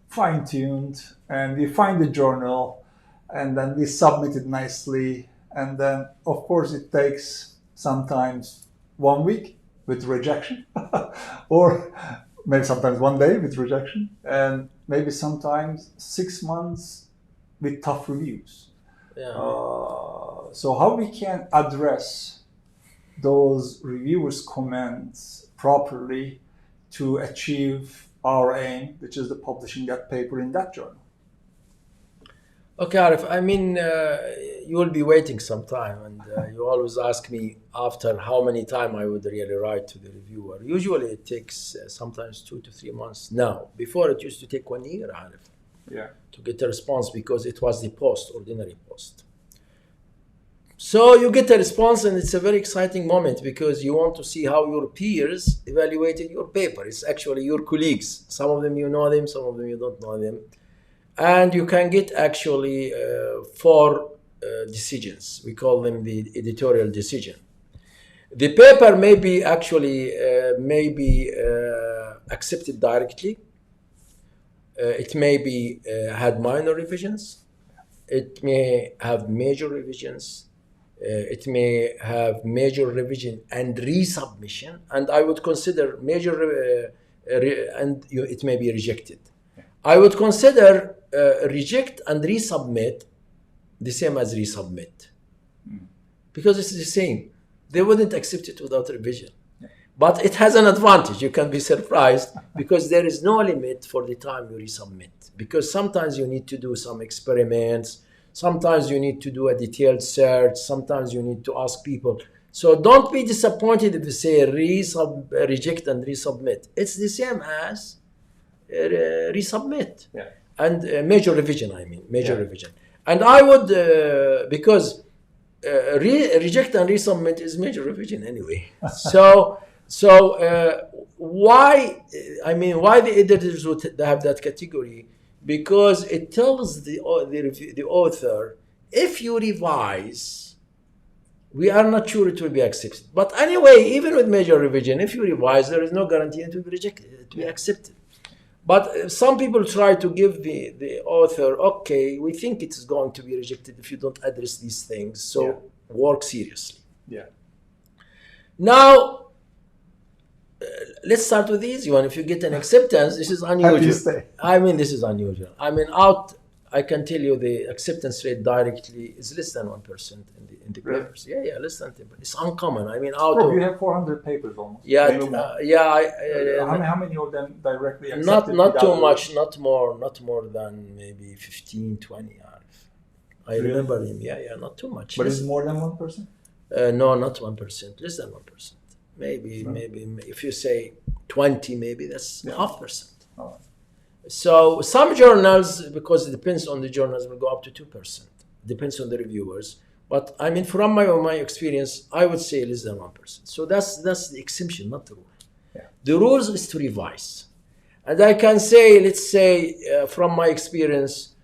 fine-tuned, and we find the journal, and then we submit it nicely, and then, of course, it takes sometimes 1 week with rejection, or maybe sometimes 1 day with rejection, and maybe sometimes 6 months with tough reviews. Yeah. So how we can address those reviewers' comments properly to achieve our aim, which is the publishing that paper in that journal? Okay, Arif, I mean, you will be waiting some time, and you always ask me after how many time I would really write to the reviewer. Usually it takes sometimes 2 to 3 months now. Before it used to take 1 year, Arif, to get a response, because it was the ordinary post. So you get a response, and it's a very exciting moment, because you want to see how your peers evaluated your paper. It's actually your colleagues. Some of them you know them, some of them you don't know them. And you can get actually 4 decisions. We call them the editorial decision. The paper may be actually accepted directly. It may be had minor revisions. It may have major revisions. It may have major revision and resubmission. And I would consider major and it may be rejected. I would consider reject and resubmit the same as resubmit, because it's the same. They wouldn't accept it without revision. But it has an advantage. You can be surprised, because there is no limit for the time you resubmit. Because sometimes you need to do some experiments. Sometimes you need to do a detailed search. Sometimes you need to ask people. So don't be disappointed if you say reject and resubmit. It's the same as resubmit. And major revision, revision. And I would, because reject and resubmit is major revision anyway. So why the editors would have that category? Because it tells the author, if you revise, we are not sure it will be accepted. But anyway, even with major revision, if you revise, there is no guarantee it will be rejected, it will be accepted. But some people try to give the author, okay, we think it is going to be rejected if you don't address these things, so work seriously. Now, let's start with the easy one. If you get an acceptance, this is unusual. This is unusual. I can tell you the acceptance rate directly is less than 1% in the papers. Less than 10%. It's uncommon. You have 400 papers almost. How many of them directly accepted? Not too much. Not more than maybe 15, 20. I remember him. Not too much. But it's more than 1%. No, not 1%, less than 1%. Maybe if you say 20, maybe that's half percent. Oh. So some journals, because it depends on the journals, will go up to 2%. Depends on the reviewers. But I mean, from my experience, I would say less than 1%. So that's the exemption, not the rule. Yeah. The rules is to revise. And I can say, let's say, from my experience,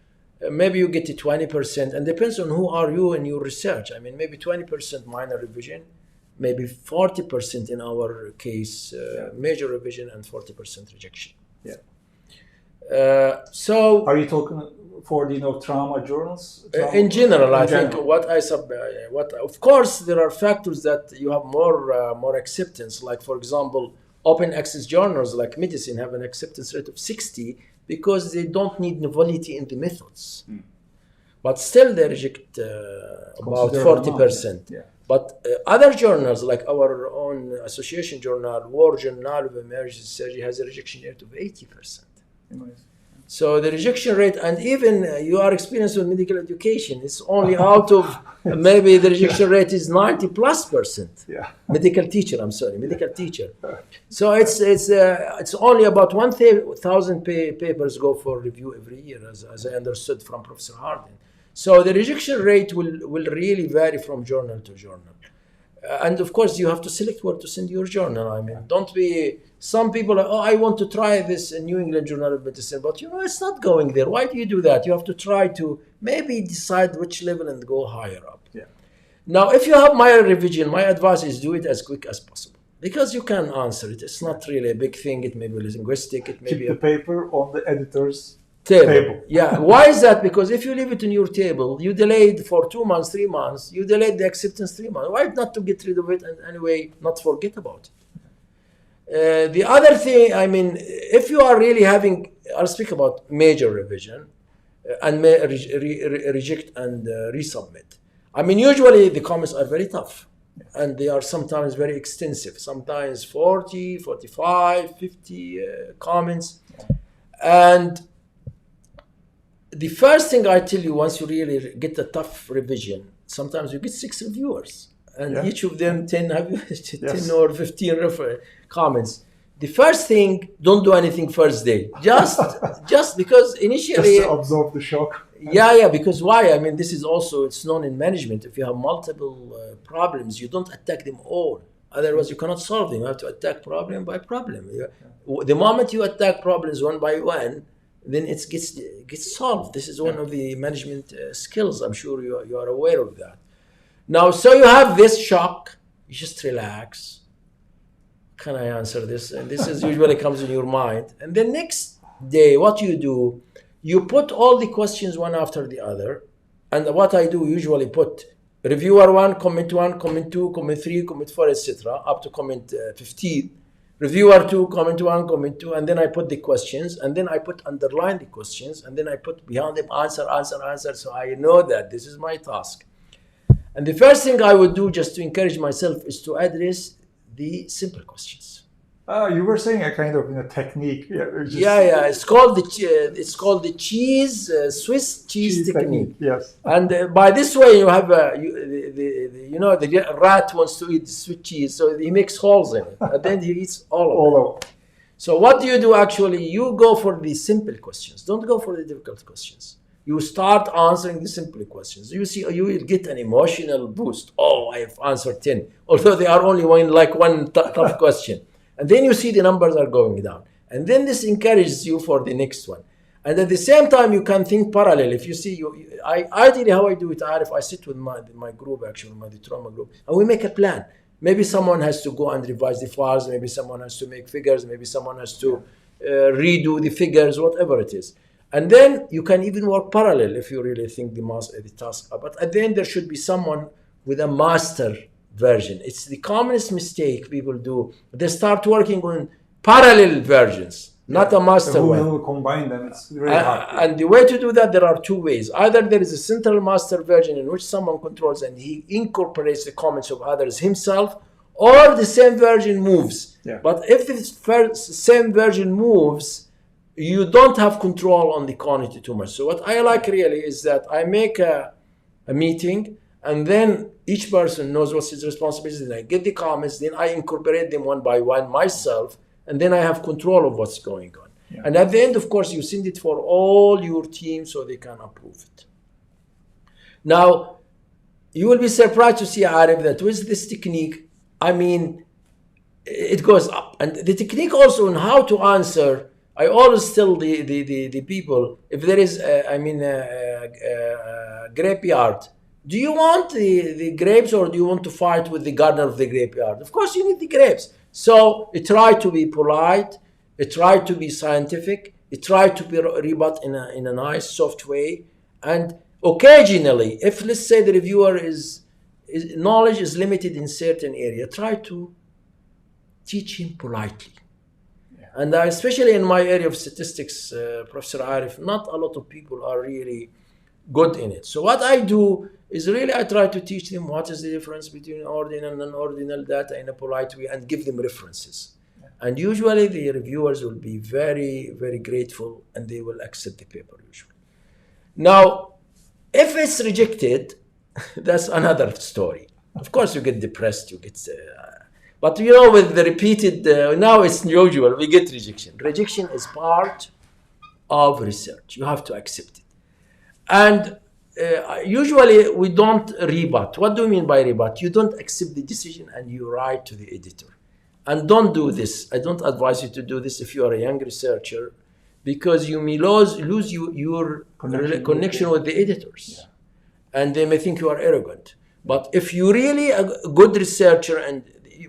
maybe you get to 20%, and depends on who are you in your research. I mean, maybe 20% minor revision, maybe 40% in our case, major revision, and 40% rejection. Yeah. So, are you talking for the trauma journals? In general, I think of course there are factors that you have more acceptance. Like, for example, open access journals like medicine have an acceptance rate of 60 because they don't need novelty in the methods. But still they reject about 40%. Yeah. But other journals like our own association journal, War Journal of Emergency Surgery, has a rejection rate of 80%. So the rejection rate, and even you are experienced with medical education, it's only out of maybe the rejection rate is 90+%. Yeah. Medical teacher. So it's only about 1,000 papers go for review every year, as I understood from Professor Hardin. So the rejection rate will really vary from journal to journal. And of course, you have to select where to send your journal. I mean, don't be. Some people are, I want to try this in New England Journal of Medicine, but it's not going there. Why do you do that? You have to try to maybe decide which level and go higher up. Yeah. Now, if you have minor revision, my advice is do it as quick as possible because you can answer it. It's not really a big thing. It may be linguistic. It may keep be the paper on the editor's table. Yeah. Why is that? Because if you leave it in your table, you delayed for 2 months, 3 months. You delayed the acceptance 3 months. Why not to get rid of it and anyway not forget about it? The other thing, I mean, if you are really I'll speak about major revision and reject and resubmit. I mean, usually the comments are very tough and they are sometimes very extensive, sometimes 40, 45, 50 comments. And the first thing I tell you, once you really get a tough revision, sometimes you get 6 reviewers. And each of them 10 or 15 comments. The first thing, don't do anything first day. Just because initially... Just to absorb the shock. Yeah, because why? I mean, this is also, it's known in management. If you have multiple problems, you don't attack them all. Otherwise, you cannot solve them. You have to attack problem by problem. The moment you attack problems one by one, then it gets solved. This is one of the management skills. I'm sure you are aware of that. Now, so you have this shock, you just relax. Can I answer this? And this is usually comes in your mind. And the next day, what you do, you put all the questions one after the other. And what I do, usually put reviewer 1, comment 2, comment 3, comment 4, etc. up to comment 15. Reviewer 2, comment 1, comment 2. And then I put the questions. And then I put underline the questions. And then I put behind them answer. So I know that this is my task. And the first thing I would do just to encourage myself is to address the simple questions. You were saying a kind of technique. It's called the Swiss cheese technique. Yes. And by this way, you have the rat wants to eat Swiss cheese, so he makes holes in it, and then he eats all of it. So what do you do actually? You go for the simple questions. Don't go for the difficult questions. You start answering the simple questions. You see, you will get an emotional boost. Oh, I have answered 10, although they are only one tough question. And then you see the numbers are going down. And then this encourages you for the next one. And at the same time, you can think parallel. If you see, ideally how I do it, Arif, I sit with my group, actually, the trauma group, and we make a plan. Maybe someone has to go and revise the files. Maybe someone has to make figures. Maybe someone has to redo the figures, whatever it is. And then you can even work parallel if you really think the task. But at the end, there should be someone with a master version. It's the commonest mistake people do. They start working on parallel versions, not a master one. Who will combine them? It's really hard. And the way to do that, there are 2 ways. Either there is a central master version in which someone controls and he incorporates the comments of others himself, or the same version moves. Yeah. But if the same version moves, you don't have control on the quantity too much. So what I like really is that I make a meeting And then each person knows what's his responsibility. Then I get the comments, then I incorporate them one by one myself, and then I have control of what's going on. Yeah. And at the end, of course, you send it for all your team so they can approve it. Now, you will be surprised to see, Arif, that with this technique, I mean, it goes up. And the technique also on how to answer, I always tell the people, if there is, a grapeyard, do you want the grapes or do you want to fight with the gardener of the grapeyard? Of course, you need the grapes. So try to be polite, try to be scientific, try to be rebut in a nice, soft way. And occasionally, if let's say the reviewer knowledge is limited in certain area, try to teach him politely. Yeah. And especially in my area of statistics, Professor Arif, not a lot of people are really good in it. So what I do is really I try to teach them what is the difference between ordinal and non-ordinal data in a polite way and give them references. Yeah. And usually the reviewers will be very, very grateful and they will accept the paper usually. Now, if it's rejected, that's another story. Of course, you get depressed, you get... but you know, with the repeated... now it's usual, we get rejection. Rejection is part of research. You have to accept it. And usually we don't rebut. What do you mean by rebut? You don't accept the decision and you write to the editor. And don't do this. I don't advise you to do this if you are a young researcher, because you may lose your connection with the editors. Yeah. And they may think you are arrogant. But if you're really a good researcher, and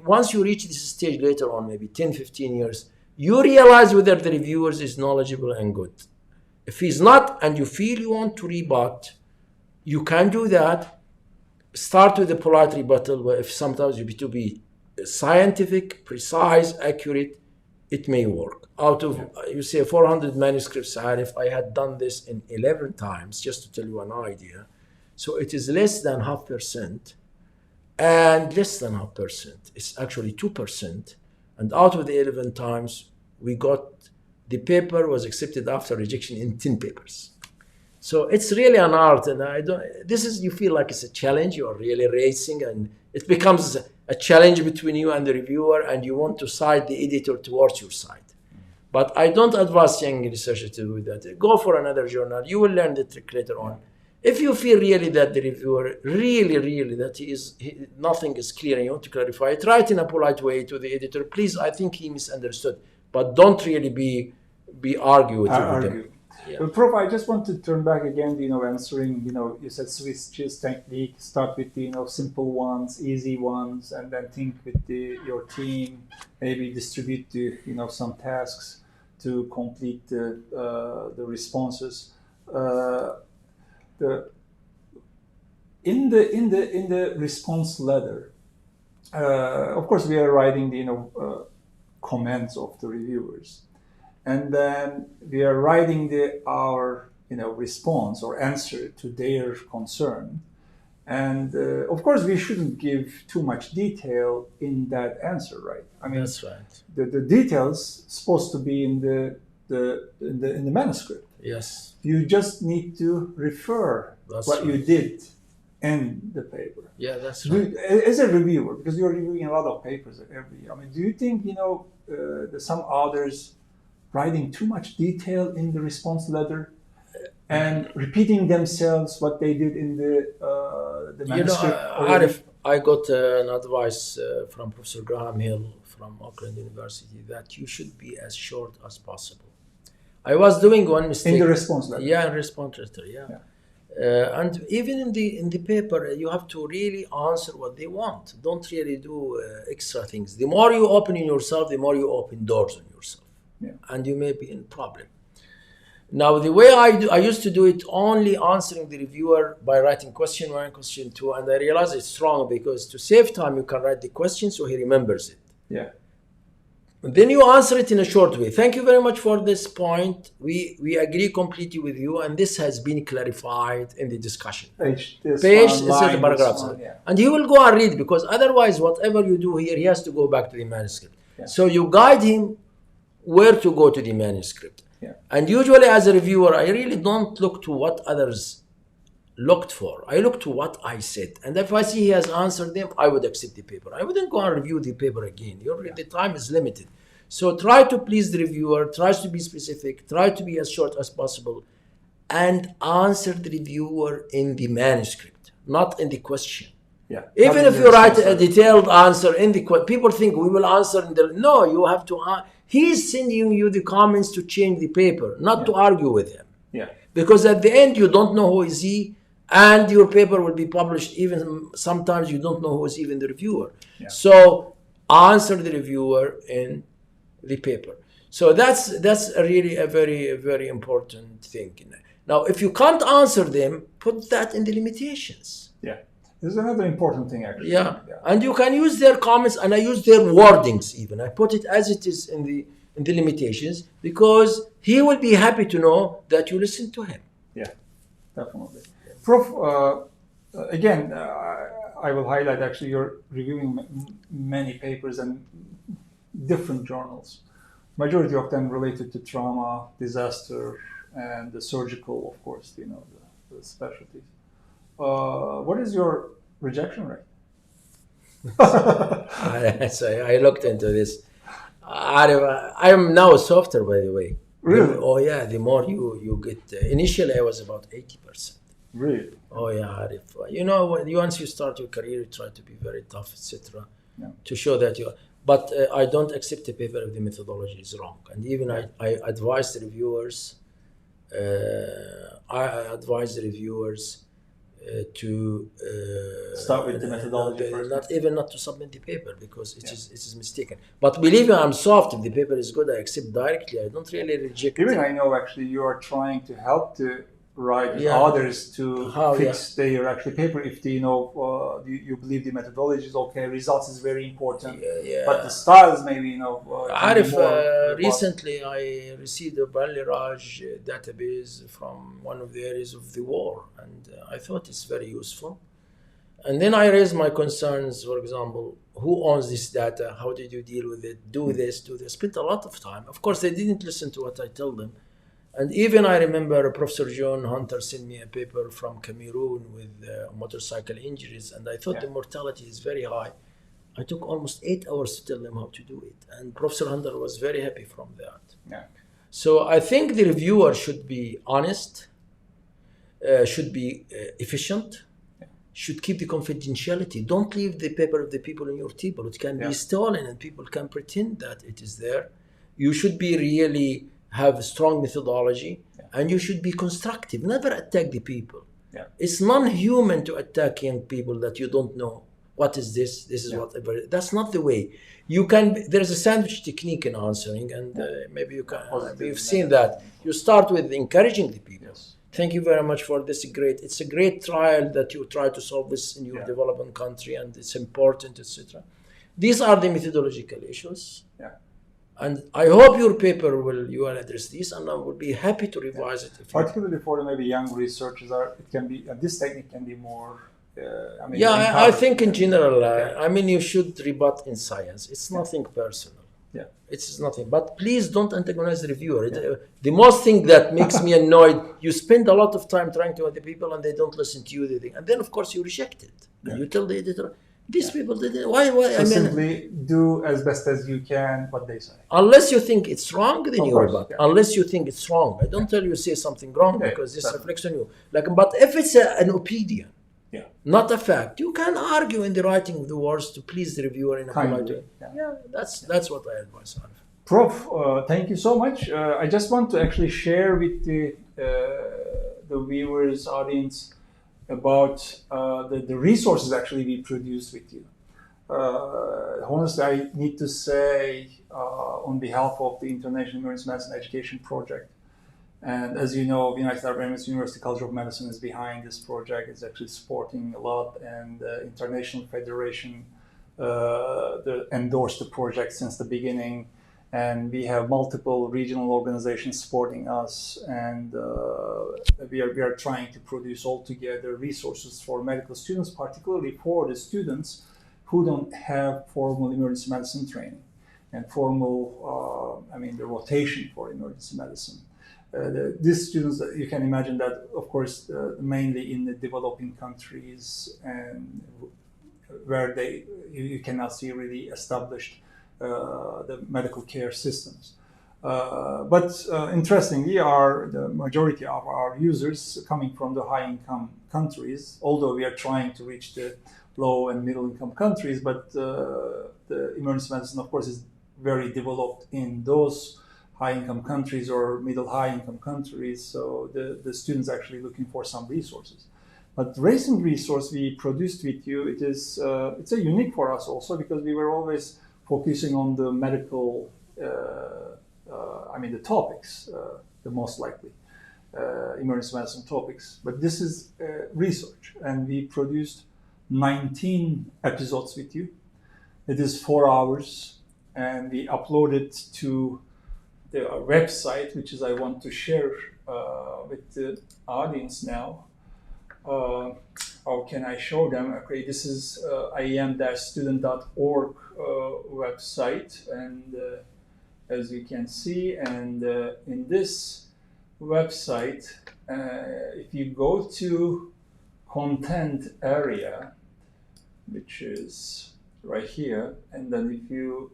once you reach this stage later on, maybe 10, 15 years, you realize whether the reviewer is knowledgeable and good. If he's not, and you feel you want to rebut, you can do that. Start with a polite rebuttal, where if sometimes you need to be scientific, precise, accurate, it may work. Out of, you say, 400 manuscripts, Arif, I had done this in 11 times, just to tell you an idea. So it is less than 0.5%, and less than 0.5%. It's actually 2%. And out of the 11 times, the paper was accepted after rejection in 10 papers. So it's really an art, and you feel like it's a challenge, you are really racing, and it becomes a challenge between you and the reviewer, and you want to side the editor towards your side. But I don't advise young researchers to do that. Go for another journal. You will learn the trick later on. If you feel really that the reviewer, really, that nothing is clear and you want to clarify it, write in a polite way to the editor. Please, I think he misunderstood. But don't really be arguing with them. Yeah. Well, Prof, I just want to turn back again, answering, you said switches technique, start with the, simple ones, easy ones, and then think with your team, maybe distribute some tasks to complete the responses. In the response letter, of course, we are writing the comments of the reviewers, and then we are writing our response or answer to their concern, and of course we shouldn't give too much detail in that answer, right? I mean, that's right. The details supposed to be in the manuscript. Yes. You just need to refer you did in the paper. Yeah, that's right. As a reviewer, because you're reviewing a lot of papers every year, I mean, do you think, some authors writing too much detail in the response letter and repeating themselves what they did in the manuscript? Arif, I got an advice from Professor Graham Hill from Auckland University that you should be as short as possible. I was doing one mistake. In the response letter? Yeah, in response letter, yeah. And even in the paper, you have to really answer what they want. Don't really do extra things. The more you open in yourself, the more you open doors on yourself. Yeah. And you may be in problem. Now, the way I used to do it, only answering the reviewer by writing question 1, question 2, and I realized it's wrong, because to save time, you can write the question so he remembers it. Yeah. And then you answer it in a short way. Thank you very much for this point. We agree completely with you, and this has been clarified in the discussion. Page instead of paragraphs. Yeah. And he will go and read, because otherwise, whatever you do here, he has to go back to the manuscript. Yeah. So you guide him where to go to the manuscript. Yeah. And usually as a reviewer, I really don't look to what others looked for. I looked to what I said. And if I see he has answered them, I would accept the paper. I wouldn't go and review the paper again. The time is limited. So try to please the reviewer, try to be specific, try to be as short as possible, and answer the reviewer in the manuscript, not in the question. Yeah. Even if you write a detailed answer in the question, people think we will answer in the... No, you have to... He's sending you the comments to change the paper, not to argue with him. Yeah. Because at the end, you don't know who is he, and your paper will be published. Even sometimes you don't know who is even the reviewer. Yeah. So answer the reviewer in the paper. So that's really a very, very important thing. Now, if you can't answer them, put that in the limitations. Yeah. This is another important thing, actually. Yeah. And you can use their comments, and I use their wordings even. I put it as it is in the limitations, because he will be happy to know that you listen to him. Yeah, definitely. Prof, again, I will highlight actually you're reviewing many papers and different journals. Majority of them related to trauma, disaster, and the surgical, of course, the specialties. What is your rejection rate? I looked into this. I am now softer, by the way. Really? Oh yeah, the more you get. Initially, I was about 80%. Really? Oh yeah, Arif. Once you start your career, you try to be very tough, etc. Yeah. To show that you. But I don't accept a paper if the methodology is wrong. And even I advise the reviewers. To start with the methodology first. Not to submit the paper, because it is mistaken. But believe me, I'm soft. If the paper is good, I accept directly. I don't really reject it. Even I know actually you are trying to help the writers, others to fix their actually paper if they you believe the methodology is okay. Results is very important, but the styles maybe Arif, recently I received a Baliraj database from one of the areas of the war, and I thought it's very useful. And then I raised my concerns. For example, who owns this data? How did you deal with it? Do this. Spent a lot of time. Of course, they didn't listen to what I told them. And even I remember Professor John Hunter sent me a paper from Cameroon with motorcycle injuries, and I thought the mortality is very high. I took almost 8 hours to tell them how to do it, and Professor Hunter was very happy from that. Yeah. So I think the reviewer should be honest, should be efficient, should keep the confidentiality. Don't leave the paper of the people in your table. It can be stolen, and people can pretend that it is there. You should be really have a strong methodology, and you should be constructive. Never attack the people. Yeah. It's non-human to attack young people that you don't know. What is this? This is whatever. That's not the way. You can. There's a sandwich technique in answering, and maybe you can. You've seen that. You start with encouraging the people. Yes. Thank you very much for this. It's a great trial that you try to solve this in your development country, and it's important, etc. These are the methodological issues. Yeah. And I hope your paper you will address these, and I will be happy to revise it. Particularly for maybe young researchers, it can be this technique can be more. I think in general, you should rebut in science. It's nothing personal. Yeah, it's nothing. But please don't antagonize the reviewer. The most thing that makes me annoyed, you spend a lot of time trying to other people, and they don't listen to you. And then of course you reject it. And you tell the editor, these people didn't. Why? So simply do as best as you can what they say. Unless you think it's wrong, then you rebut. Unless you think it's wrong, I don't tell you say something wrong because this reflects on you. But if it's an opinion, not a fact, you can argue in the writing of the words to please the reviewer in a polite way. That's what I advise. Prof, thank you so much. I just want to actually share with the viewers, audience, about the resources actually we produced with you. Honestly, I need to say on behalf of the International Emergency Medicine Education Project, and as you know, the United Arab Emirates University College of Medicine is behind this project. It's actually supporting a lot, and the International Federation endorsed the project since the beginning. And we have multiple regional organizations supporting us, and we are trying to produce altogether resources for medical students, particularly for the students who don't have formal emergency medicine training and formal, the rotation for emergency medicine. these students, you can imagine that, of course, mainly in the developing countries and where you cannot see really established the medical care systems. But interestingly, the majority of our users coming from the high-income countries, although we are trying to reach the low and middle-income countries, but the emergency medicine, of course, is very developed in those high-income countries or middle-high-income countries. So the students are actually looking for some resources. But the recent resource we produced with you, it's a unique for us also because we were always focusing on the medical, the topics, the most likely emergency medicine topics. But this is research, and we produced 19 episodes with you. It is 4 hours, and we uploaded to the website, which is I want to share with the audience now. How can I show them? Okay, this is iem-student.org website, and as you can see, and in this website, if you go to content area, which is right here, and then if you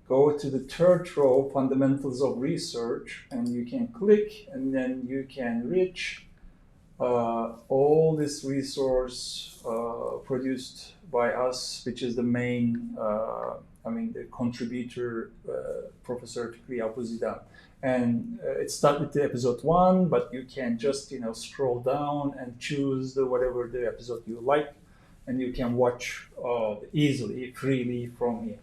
go to the third row, fundamentals of research, and you can click, and then you can reach all this resource produced by us, which is the main, the contributor, Professor Fikri Abu Zidan. And it starts with the episode 1, but you can just scroll down and choose whatever the episode you like, and you can watch easily, freely from here.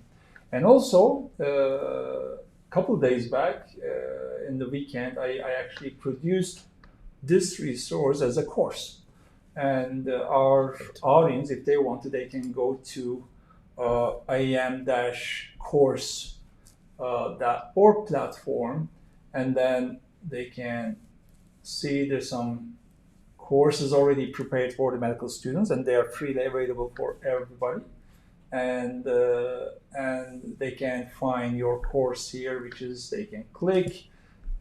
And also, a couple days back, in the weekend, I actually produced this resource as a course. And our audience, if they want to, they can go to iem-course.org platform, and then they can see there's some courses already prepared for the medical students, and they are freely available for everybody. And they can find your course here, which is they can click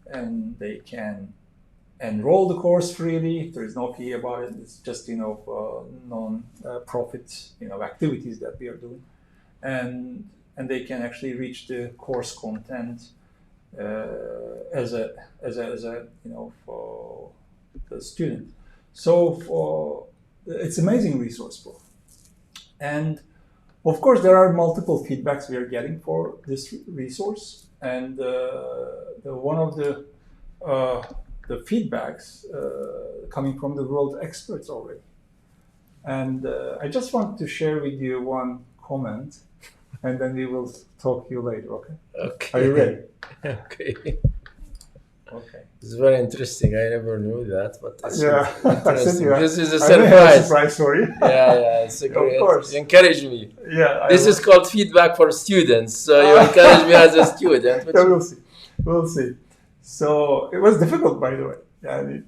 and they can enroll the course freely. There is no fee about it. It's just non-profit activities that we are doing, and they can actually reach the course content as a for the student. So it's amazing resource, Prof. And of course, there are multiple feedbacks we are getting for this resource, and one of the feedbacks coming from the world experts already. And I just want to share with you one comment, and then we will talk to you later, okay? Okay. Are you ready? Okay. Okay. It's very interesting. I never knew that, but it's interesting. This is a I may have a surprise. surprise for you. Yeah, it's a great. Of course. You encourage me. Yeah. This is called feedback for students. So you encourage me as a student. Yeah, we'll see. We'll see. So it was difficult, by the way.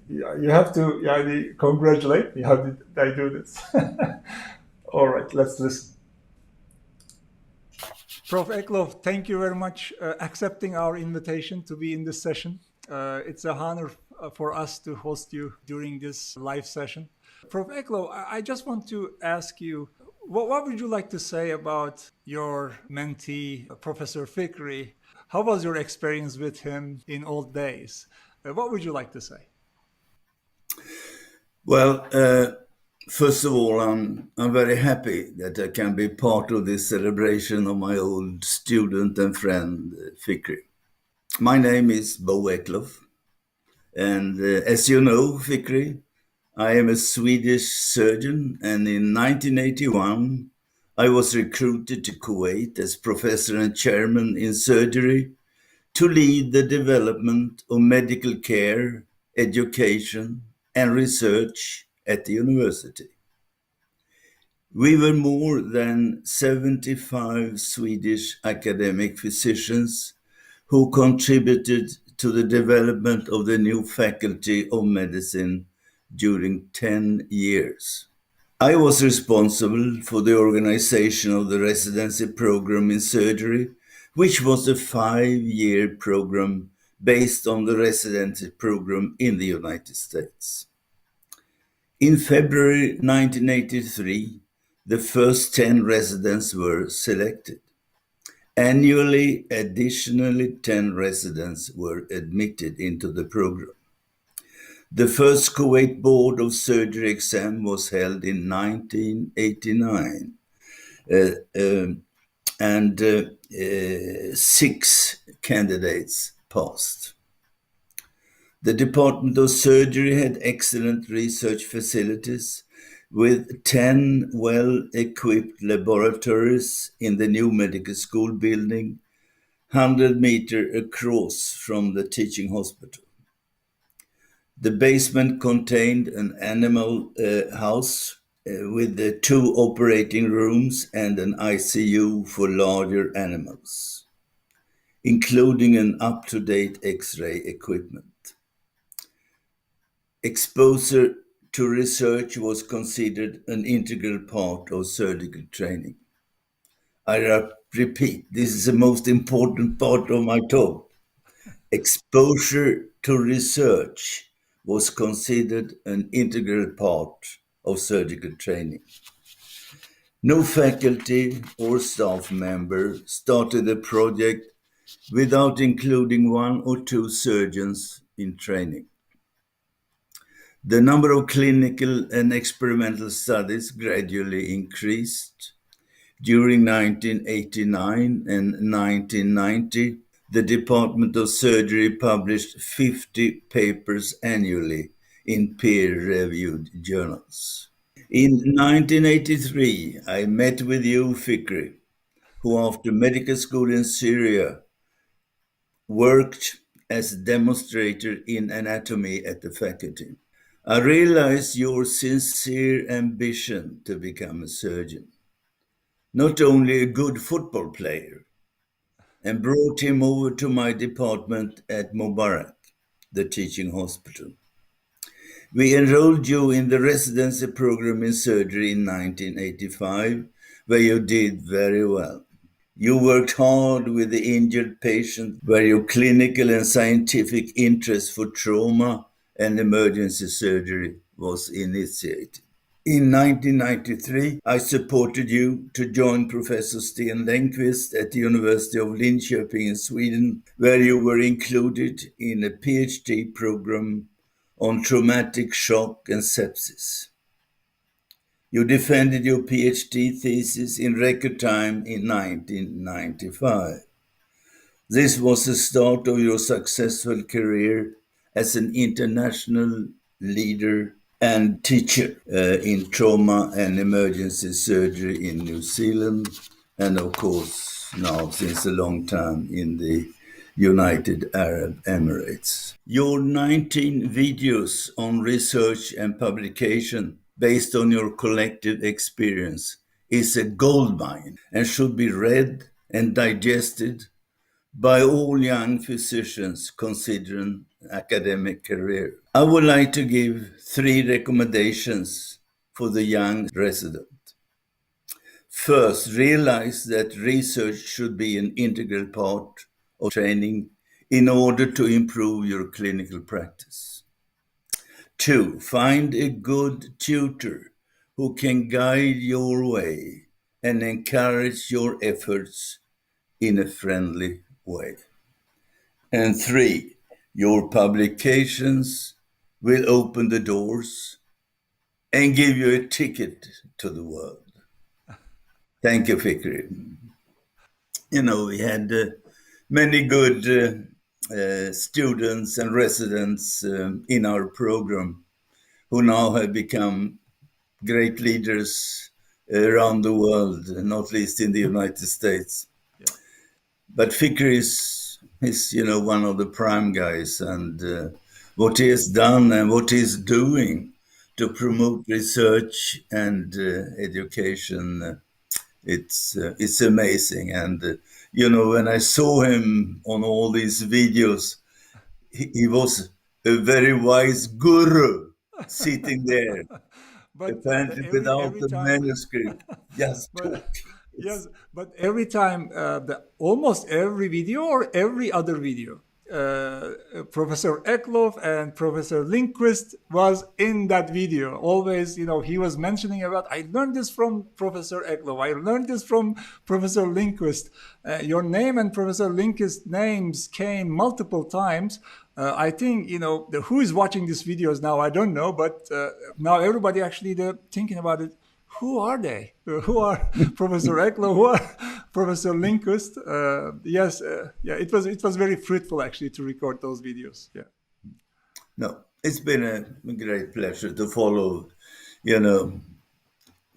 You have to congratulate me. How did I do this? All right, let's listen. Prof. Eklov, thank you very much accepting our invitation to be in this session. It's an honor for us to host you during this live session. Prof. Eklov, I just want to ask you, what would you like to say about your mentee, Professor Fikri? How was your experience with him in old days? What would you like to say? Well, first of all, I'm very happy that I can be part of this celebration of my old student and friend, Fikri. My name is Bo Eklov, and as you know, Fikri, I am a Swedish surgeon, and in 1981, I was recruited to Kuwait as professor and chairman in surgery to lead the development of medical care, education, and research at the university. We were more than 75 Swedish academic physicians who contributed to the development of the new faculty of medicine during 10 years. I was responsible for the organization of the residency program in surgery, which was a 5-year program based on the residency program in the United States. In February 1983, the first 10 residents were selected. Annually, additionally 10 residents were admitted into the program. The first Kuwait Board of Surgery exam was held in 1989, and 6 candidates passed. The Department of Surgery had excellent research facilities with 10 well-equipped laboratories in the new medical school building, 100 meters across from the teaching hospital. The basement contained an animal house with 2 operating rooms and an ICU for larger animals, including an up-to-date X-ray equipment. Exposure to research was considered an integral part of surgical training. I repeat, this is the most important part of my talk. Exposure to research was considered an integral part of surgical training. No faculty or staff member started a project without including 1 or 2 surgeons in training. The number of clinical and experimental studies gradually increased. During 1989 and 1990, the Department of Surgery published 50 papers annually in peer-reviewed journals. In 1983, I met with you, Fikri, who after medical school in Syria worked as demonstrator in anatomy at the faculty. I realized your sincere ambition to become a surgeon, not only a good football player, and brought him over to my department at Mubarak, the teaching hospital. We enrolled you in the residency program in surgery in 1985, where you did very well. You worked hard with the injured patient, where your clinical and scientific interest for trauma and emergency surgery was initiated. In 1993, I supported you to join Professor Sten Lennqvist at the University of Linköping in Sweden, where you were included in a PhD program on traumatic shock and sepsis. You defended your PhD thesis in record time in 1995. This was the start of your successful career as an international leader and teacher in trauma and emergency surgery in New Zealand, and of course now since a long time in the United Arab Emirates. Your 19 videos on research and publication based on your collective experience is a goldmine and should be read and digested by all young physicians considering academic career. I would like to give 3 recommendations for the young resident. First, realize that research should be an integral part of training in order to improve your clinical practice. 2, find a good tutor who can guide your way and encourage your efforts in a friendly way. And 3, your publications will open the doors and give you a ticket to the world. Thank you, Fikri. You know, we had many good students and residents in our program who now have become great leaders around the world, not least in the United States. Yeah. But Fikri is one of the prime guys, and what he has done and what he's doing to promote research and education, it's amazing. And when I saw him on all these videos, he was a very wise guru sitting there, But apparently without every the time, manuscript, just but talking. yes, but every time, almost every video or every other video. Professor Eklov and Professor Lindquist was in that video. Always, he was mentioning about, I learned this from Professor Eklov. I learned this from Professor Lindquist. Your name and Professor Lindquist's names came multiple times. I think, who is watching these videos now, I don't know, but now everybody actually they're thinking about it. Who are they? Who are Professor Eklov? Who are Professor Lindquist? Yes, it was very fruitful actually to record those videos. Yeah. No, it's been a great pleasure to follow,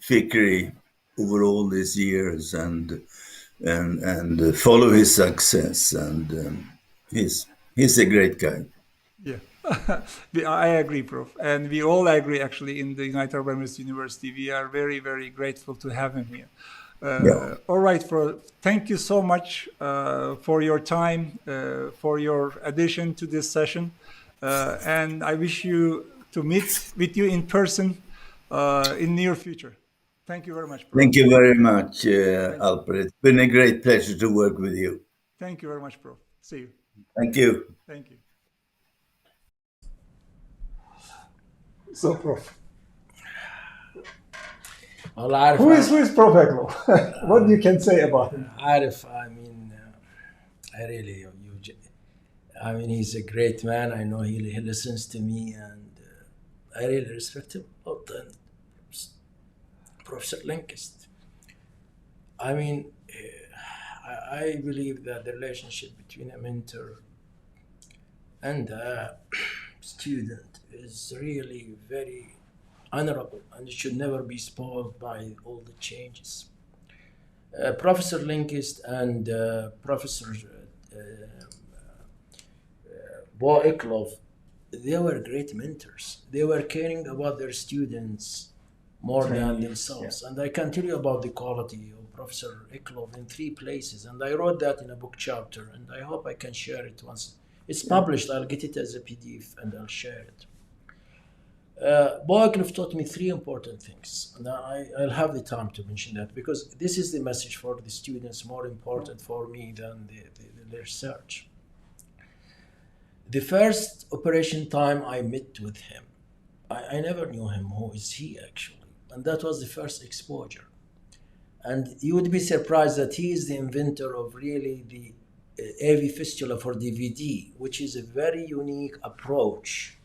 Fikri over all these years and follow his success. And he's a great guy. Yeah, I agree, Prof. And we all agree, actually, in the United Arab Emirates University. We are very, very grateful to have him here. All right, Prof. Thank you so much for your time, for your addition to this session. And I wish you to meet with you in person in near future. Thank you very much, Prof. Thank you very much, Alfred. It's been a great pleasure to work with you. Thank you very much, Prof. See you. Thank you. Thank you. So, Prof. Well, who is Prof Eklov? What you can say about him? Arif, he's a great man. I know he listens to me, and I really respect him a lot. And Professor Lindquist. I believe that the relationship between a mentor and a student is really very honorable, and it should never be spoiled by all the changes. Professor Lindquist and Professor Bo Eklov, they were great mentors. They were caring about their students more than themselves. Yeah. And I can tell you about the quality of Professor Eklov in 3 places. And I wrote that in a book chapter, and I hope I can share it once it's published. I'll get it as a PDF and I'll share it. Bo Eklov taught me 3 important things. And I'll have the time to mention that, because this is the message for the students, more important for me than the research. The first operation time I met with him, I never knew him. Who is he actually? And that was the first exposure. And you would be surprised that he is the inventor of really the AV fistula for DVD, which is a very unique approach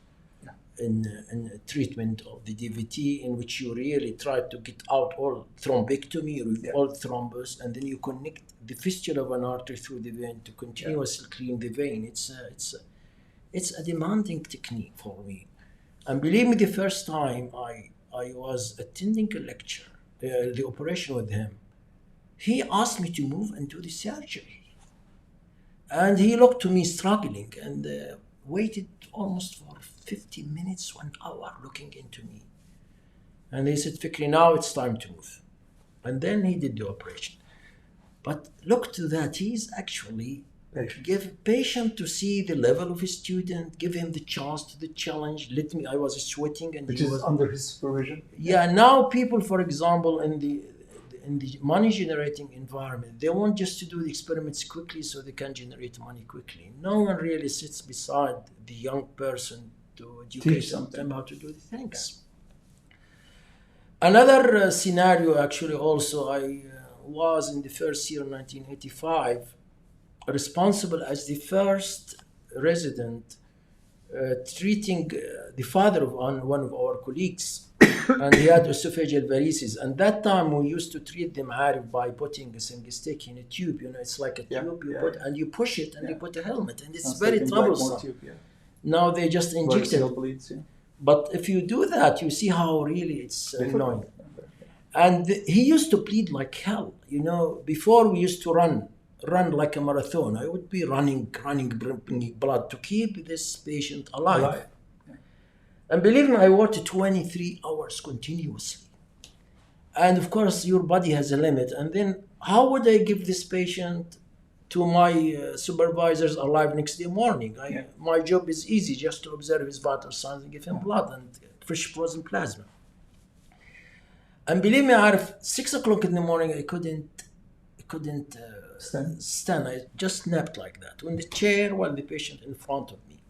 in treatment of the DVT, in which you really try to get out all thrombectomy, all thrombus, and then you connect the fistula of an artery through the vein to continuously clean the vein. It's a demanding technique for me. And believe me, the first time I was attending a lecture, the operation with him, he asked me to move and do the surgery. And he looked to me struggling and waited almost for 50 minutes, 1 hour looking into me. And he said, Fikri, now it's time to move. And then he did the operation. But look to that, he's actually give patient to see the level of his student, give him the chance to the challenge. I was sweating, and which is under his supervision. Yeah, now people, for example, in the money generating environment, they want just to do the experiments quickly so they can generate money quickly. No one really sits beside the young person to educate them how to do the things. Another scenario, actually, also, I was in the first year, 1985, responsible as the first resident treating the father of one of our colleagues, and he had esophageal varices. And that time we used to treat them by putting a single stick in a tube. It's like a tube put and you push it and you put a helmet, and it's very troublesome. Tube, Now they just inject it. Bleeds, But if you do that, you see how really it's annoying. And he used to bleed like hell. Before we used to run like a marathon. I would be running, bringing blood to keep this patient alive. And believe me, I worked 23 hours continuously. And of course, your body has a limit. And then how would I give this patient to my supervisors alive next day morning? My job is easy, just to observe his vital signs and give him blood and fresh frozen plasma. And believe me, at 6 o'clock in the morning, I couldn't stand. I just snapped like that on the chair while the patient in front of me.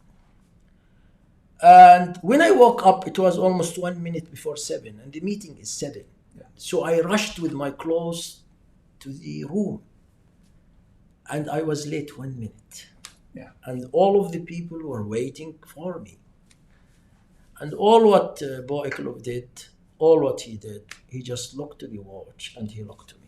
And when I woke up, it was almost 1 minute before 7, and the meeting is 7. Yeah. So I rushed with my clothes to the room, and I was late 1 minute. Yeah. And all of the people were waiting for me. And all what Bo Eklov did, all what he did, he just looked to the watch and he looked to me.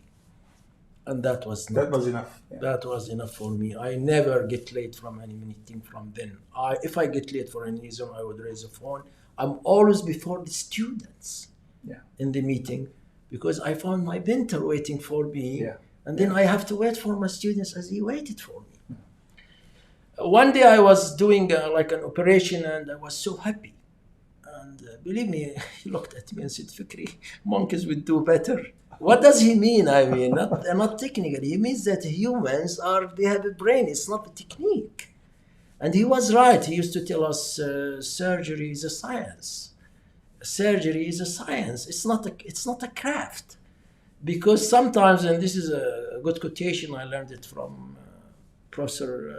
And that was enough. Yeah. That was enough for me. I never get late from any meeting from then. If I get late for any reason, I would raise a phone. I'm always before the students in the meeting because I found my mentor waiting for me. Yeah. And then I have to wait for my students as he waited for me. One day I was doing like an operation and I was so happy. And believe me, he looked at me and said, Fikri, monkeys would do better. What does he mean? I mean, not technically. He means that humans they have a brain. It's not a technique. And he was right. He used to tell us surgery is a science. Surgery is a science. It's not a craft. Because sometimes, and this is a good quotation, I learned it from Professor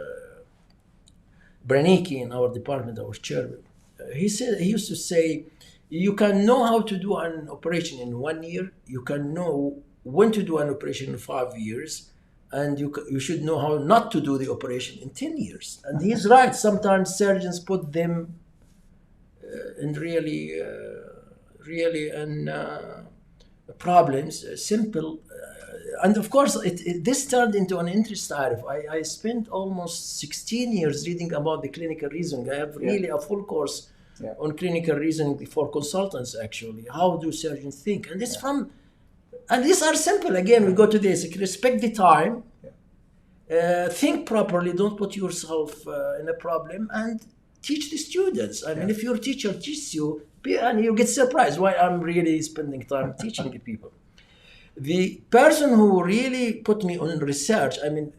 Branicki in our department, our chairman. He used to say, you can know how to do an operation in 1 year, you can know when to do an operation in 5 years, and you should know how not to do the operation in 10 years. And he's right. Sometimes surgeons put them in really problems, simple. And of course, this turned into an interest. I spent almost 16 years reading about the clinical reasoning. I have really a full course on clinical reasoning for consultants, actually. How do surgeons think? And and these are simple. Again, we go to this. Respect the time. Think properly. Don't put yourself in a problem. And teach the students. I mean, if your teacher teaches you, and you get surprised why I'm really spending time teaching the people. The person who really put me on research, I mean,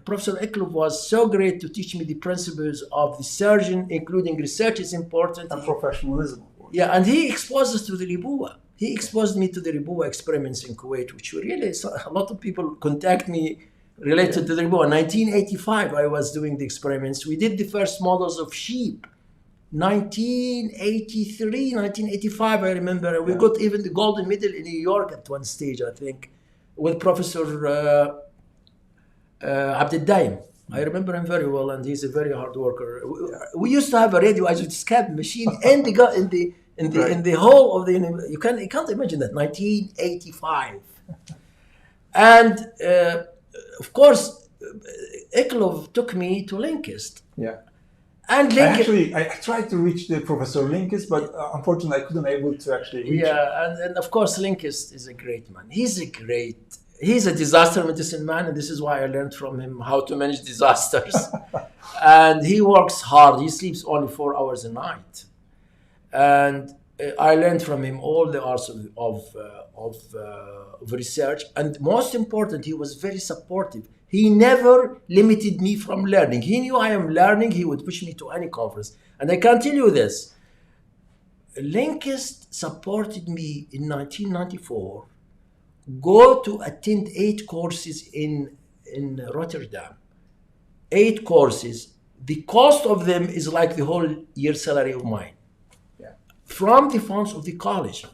Professor Eklov was so great to teach me the principles of the surgeon, including research is important. And professionalism. Yeah, and he exposed us to the Ribua. He exposed me to the Ribua experiments in Kuwait, which were really, a lot of people contact me related to the Ribua. In 1985, I was doing the experiments. We did the first models of sheep. 1983, 1985, I remember. We got even the golden medal in New York at one stage, I think, with Professor Abdeldaim. I remember him very well, and he's a very hard worker. We used to have a radioisotoscope machine in the whole of the you can't imagine that 1985, and of course, Eklov took me to Linkist. Yeah. And I tried to reach the Professor Linkist, but unfortunately I couldn't able to actually reach him. And of course Linkist is a great man. He's a disaster medicine man, and this is why I learned from him how to manage disasters. And he works hard. He sleeps only 4 hours a night. And I learned from him all the arts of research. And most important, he was very supportive. He never limited me from learning. He knew I am learning. He would push me to any conference. And I can tell you this. Linkist supported me in 1994. Go to attend 8 courses in Rotterdam. 8 courses. The cost of them is like the whole year's salary of mine. Yeah. From the funds of the college.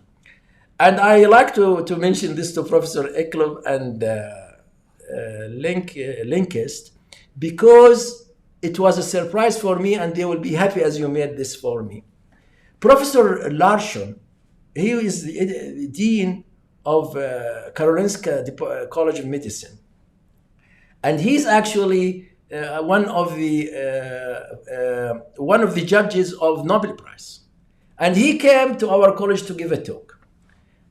And I like to mention this to Professor Eklov and Linkist, because it was a surprise for me, and they will be happy as you made this for me. Professor Larsson, he is the dean of Karolinska College of Medicine, and he's actually one of the judges of Nobel Prize, and he came to our college to give a talk.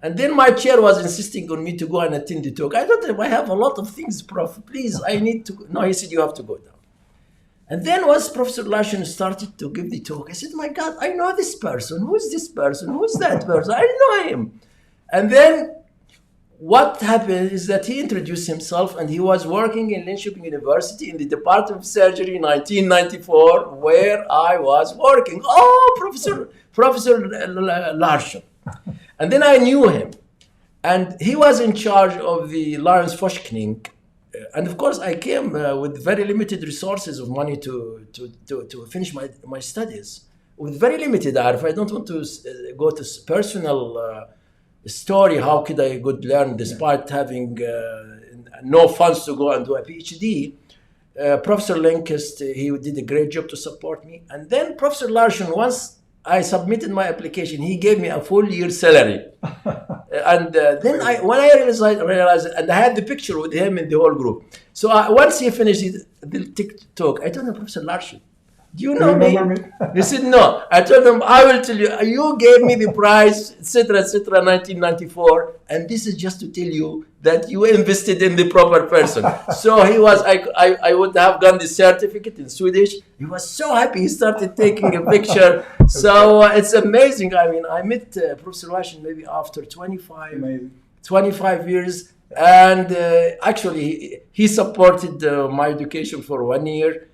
And then my chair was insisting on me to go and attend the talk. I thought, I have a lot of things, Prof. Please, I need to go. No, he said, you have to go down. And then once Professor Larsson started to give the talk, I said, my God, I know this person. Who's this person? Who's that person? I know him. And then what happened is that he introduced himself, and he was working in Linköping University in the Department of Surgery in 1994, where I was working. Oh, Professor Larsson. And then I knew him, and he was in charge of the Lawrence Forskning And of course, I came with very limited resources of money to finish my studies. With very limited, Arif. I don't want to go to personal story. How could I learn despite having no funds to go and do a PhD? Professor Linkist, he did a great job to support me. And then Professor Larson, once I submitted my application, he gave me a full year salary. And then when I realized, and I had the picture with him in the whole group. So once he finished the talk, I told him, Professor Larson, do you know me? He said, no. I told him, I will tell you, you gave me the prize, etc., 1994, and this is just to tell you that you invested in the proper person. So he was, I would have gotten the certificate in Swedish. He was so happy. He started taking a picture. So it's amazing. I mean, I met Professor Larson maybe after 25 years. And actually, he supported my education for 1 year.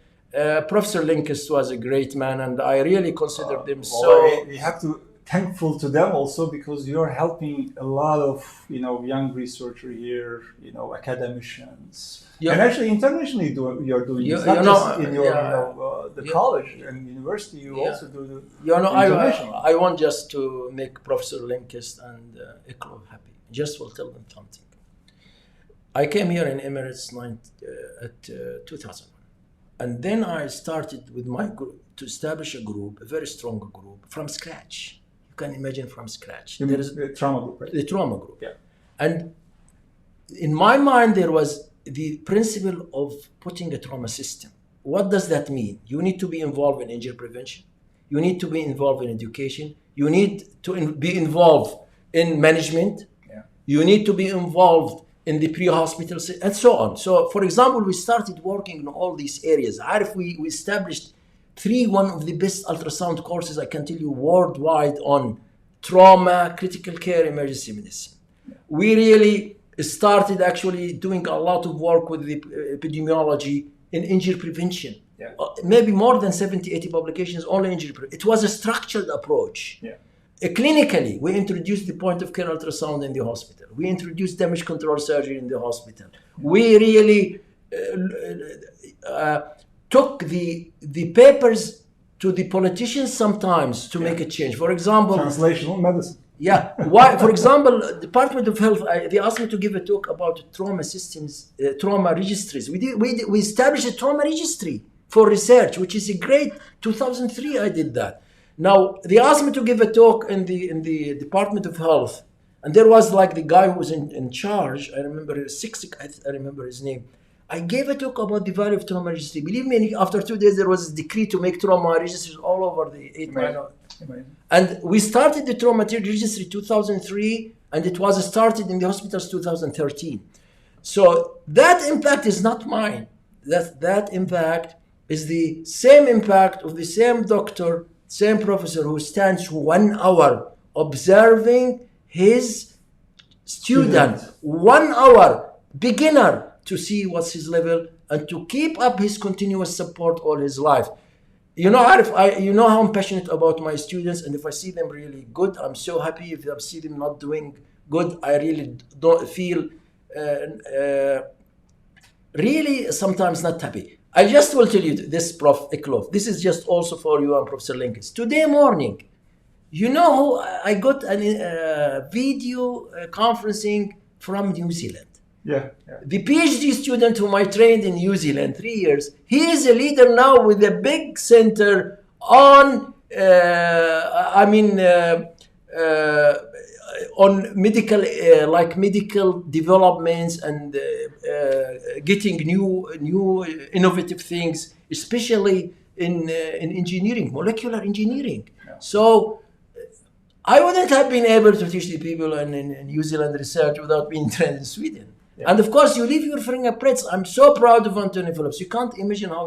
Professor Linkist was a great man, and I really consider them so. We have to thankful to them also, because you're helping a lot of young researchers here, academicians, and actually internationally you're doing this. Not just in your college and university, you also do the I want just to make Professor Linkist and Iklo happy. Just will tell them something. I came here in Emirates at 2000. And then I started with my group to establish a group, a very strong group, from scratch. You can imagine from scratch. There is the trauma group, right? The trauma group. Yeah. And in my mind, there was the principle of putting a trauma system. What does that mean? You need to be involved in injury prevention. You need to be involved in education. You need to be involved in management. Yeah. You need to be involved in the pre-hospital, and so on. So, for example, we started working in all these areas. We established one of the best ultrasound courses, I can tell you, worldwide on trauma, critical care, emergency medicine. Yeah. We really started actually doing a lot of work with the epidemiology in injury prevention. Yeah. Maybe more than 70, 80 publications, only injury prevention. It was a structured approach. Yeah. Clinically, we introduced the point of care ultrasound in the hospital. We introduced damage control surgery in the hospital. We really took the papers to the politicians sometimes to make a change. For example, translational medicine. Yeah. Why? For example, Department of Health, they asked me to give a talk about trauma systems, trauma registries. We established a trauma registry for research, which is a great. 2003, I did that. Now, they asked me to give a talk in the Department of Health, and there was like the guy who was in charge. I remember I remember his name. I gave a talk about the value of trauma registry. Believe me, after 2 days, there was a decree to make trauma registries all over the 8 minor. And we started the trauma registry 2003, and it was started in the hospitals 2013. So that impact is not mine. That impact is the same impact of the same doctor, same professor who stands 1 hour observing his student, 1 hour, beginner, to see what's his level and to keep up his continuous support all his life. You know, Arif, you know how I'm passionate about my students, and if I see them really good, I'm so happy. If I see them not doing good, I really don't feel really sometimes not happy. I just will tell you this, Prof Iklo. This is just also for you and Professor Linkist. Today morning, you know, I got a video conferencing from New Zealand. Yeah. The PhD student whom I trained in New Zealand 3 years, he is a leader now with a big center on, on medical, medical developments and getting new innovative things, especially in engineering, molecular engineering. Yeah. So I wouldn't have been able to teach the people in New Zealand research without being trained in Sweden. Yeah. And of course, you leave your fingerprints. I'm so proud of Anthony Phillips. You can't imagine how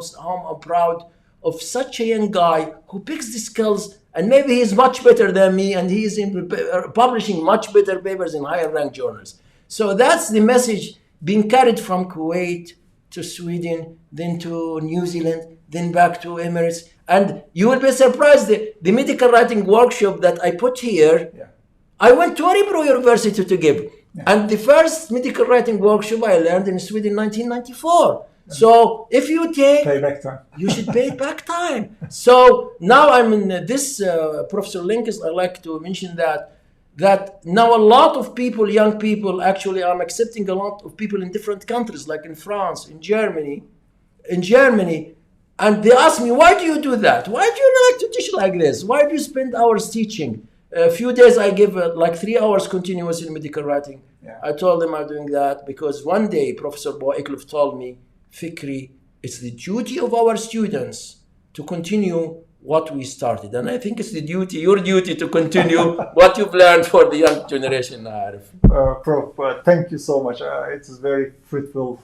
I'm proud of such a young guy who picks the skills, and maybe he's much better than me, and he is publishing much better papers in higher ranked journals. So that's the message being carried from Kuwait to Sweden, then to New Zealand, then back to Emirates. And you will be surprised, the medical writing workshop that I put here, yeah. I went to Örebro University to give. And the first medical writing workshop I learned in Sweden in 1994. So if you take, payback time, you should pay it back time. So now I'm in this, Professor Linkes, I like to mention that now a lot of people, young people, actually I'm accepting a lot of people in different countries, like in France, in Germany, and they ask me, why do you do that? Why do you like to teach like this? Why do you spend hours teaching? A few days I give like 3 hours continuous in medical writing. Yeah. I told them I'm doing that because one day Professor Bo Eklund told me, Fikri, it's the duty of our students to continue what we started. And I think it's your duty to continue what you've learned for the young generation, Arif. Prof, thank you so much. It's a very fruitful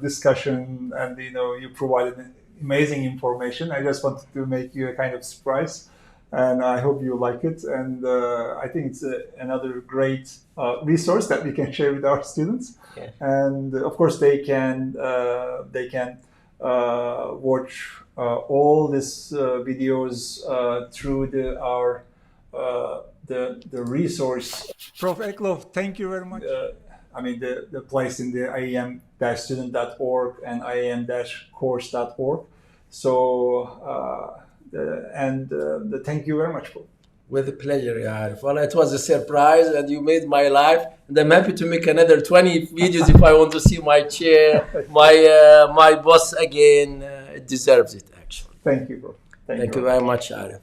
discussion, and you provided amazing information. I just wanted to make you a kind of surprise, and I hope you like it. And I think it's another great resource that we can share with our students. Yeah. And of course, they can watch all these videos through the resource. Prof Eklund, thank you very much. The place in the iam-student.org and iam-course.org. So, thank you very much, Prof. With a pleasure, Arif. Well, it was a surprise and you made my life. And I'm happy to make another 20 videos if I want to see my chair, my boss again. It deserves it, actually. Thank you, bro. Thank you very much, Arif.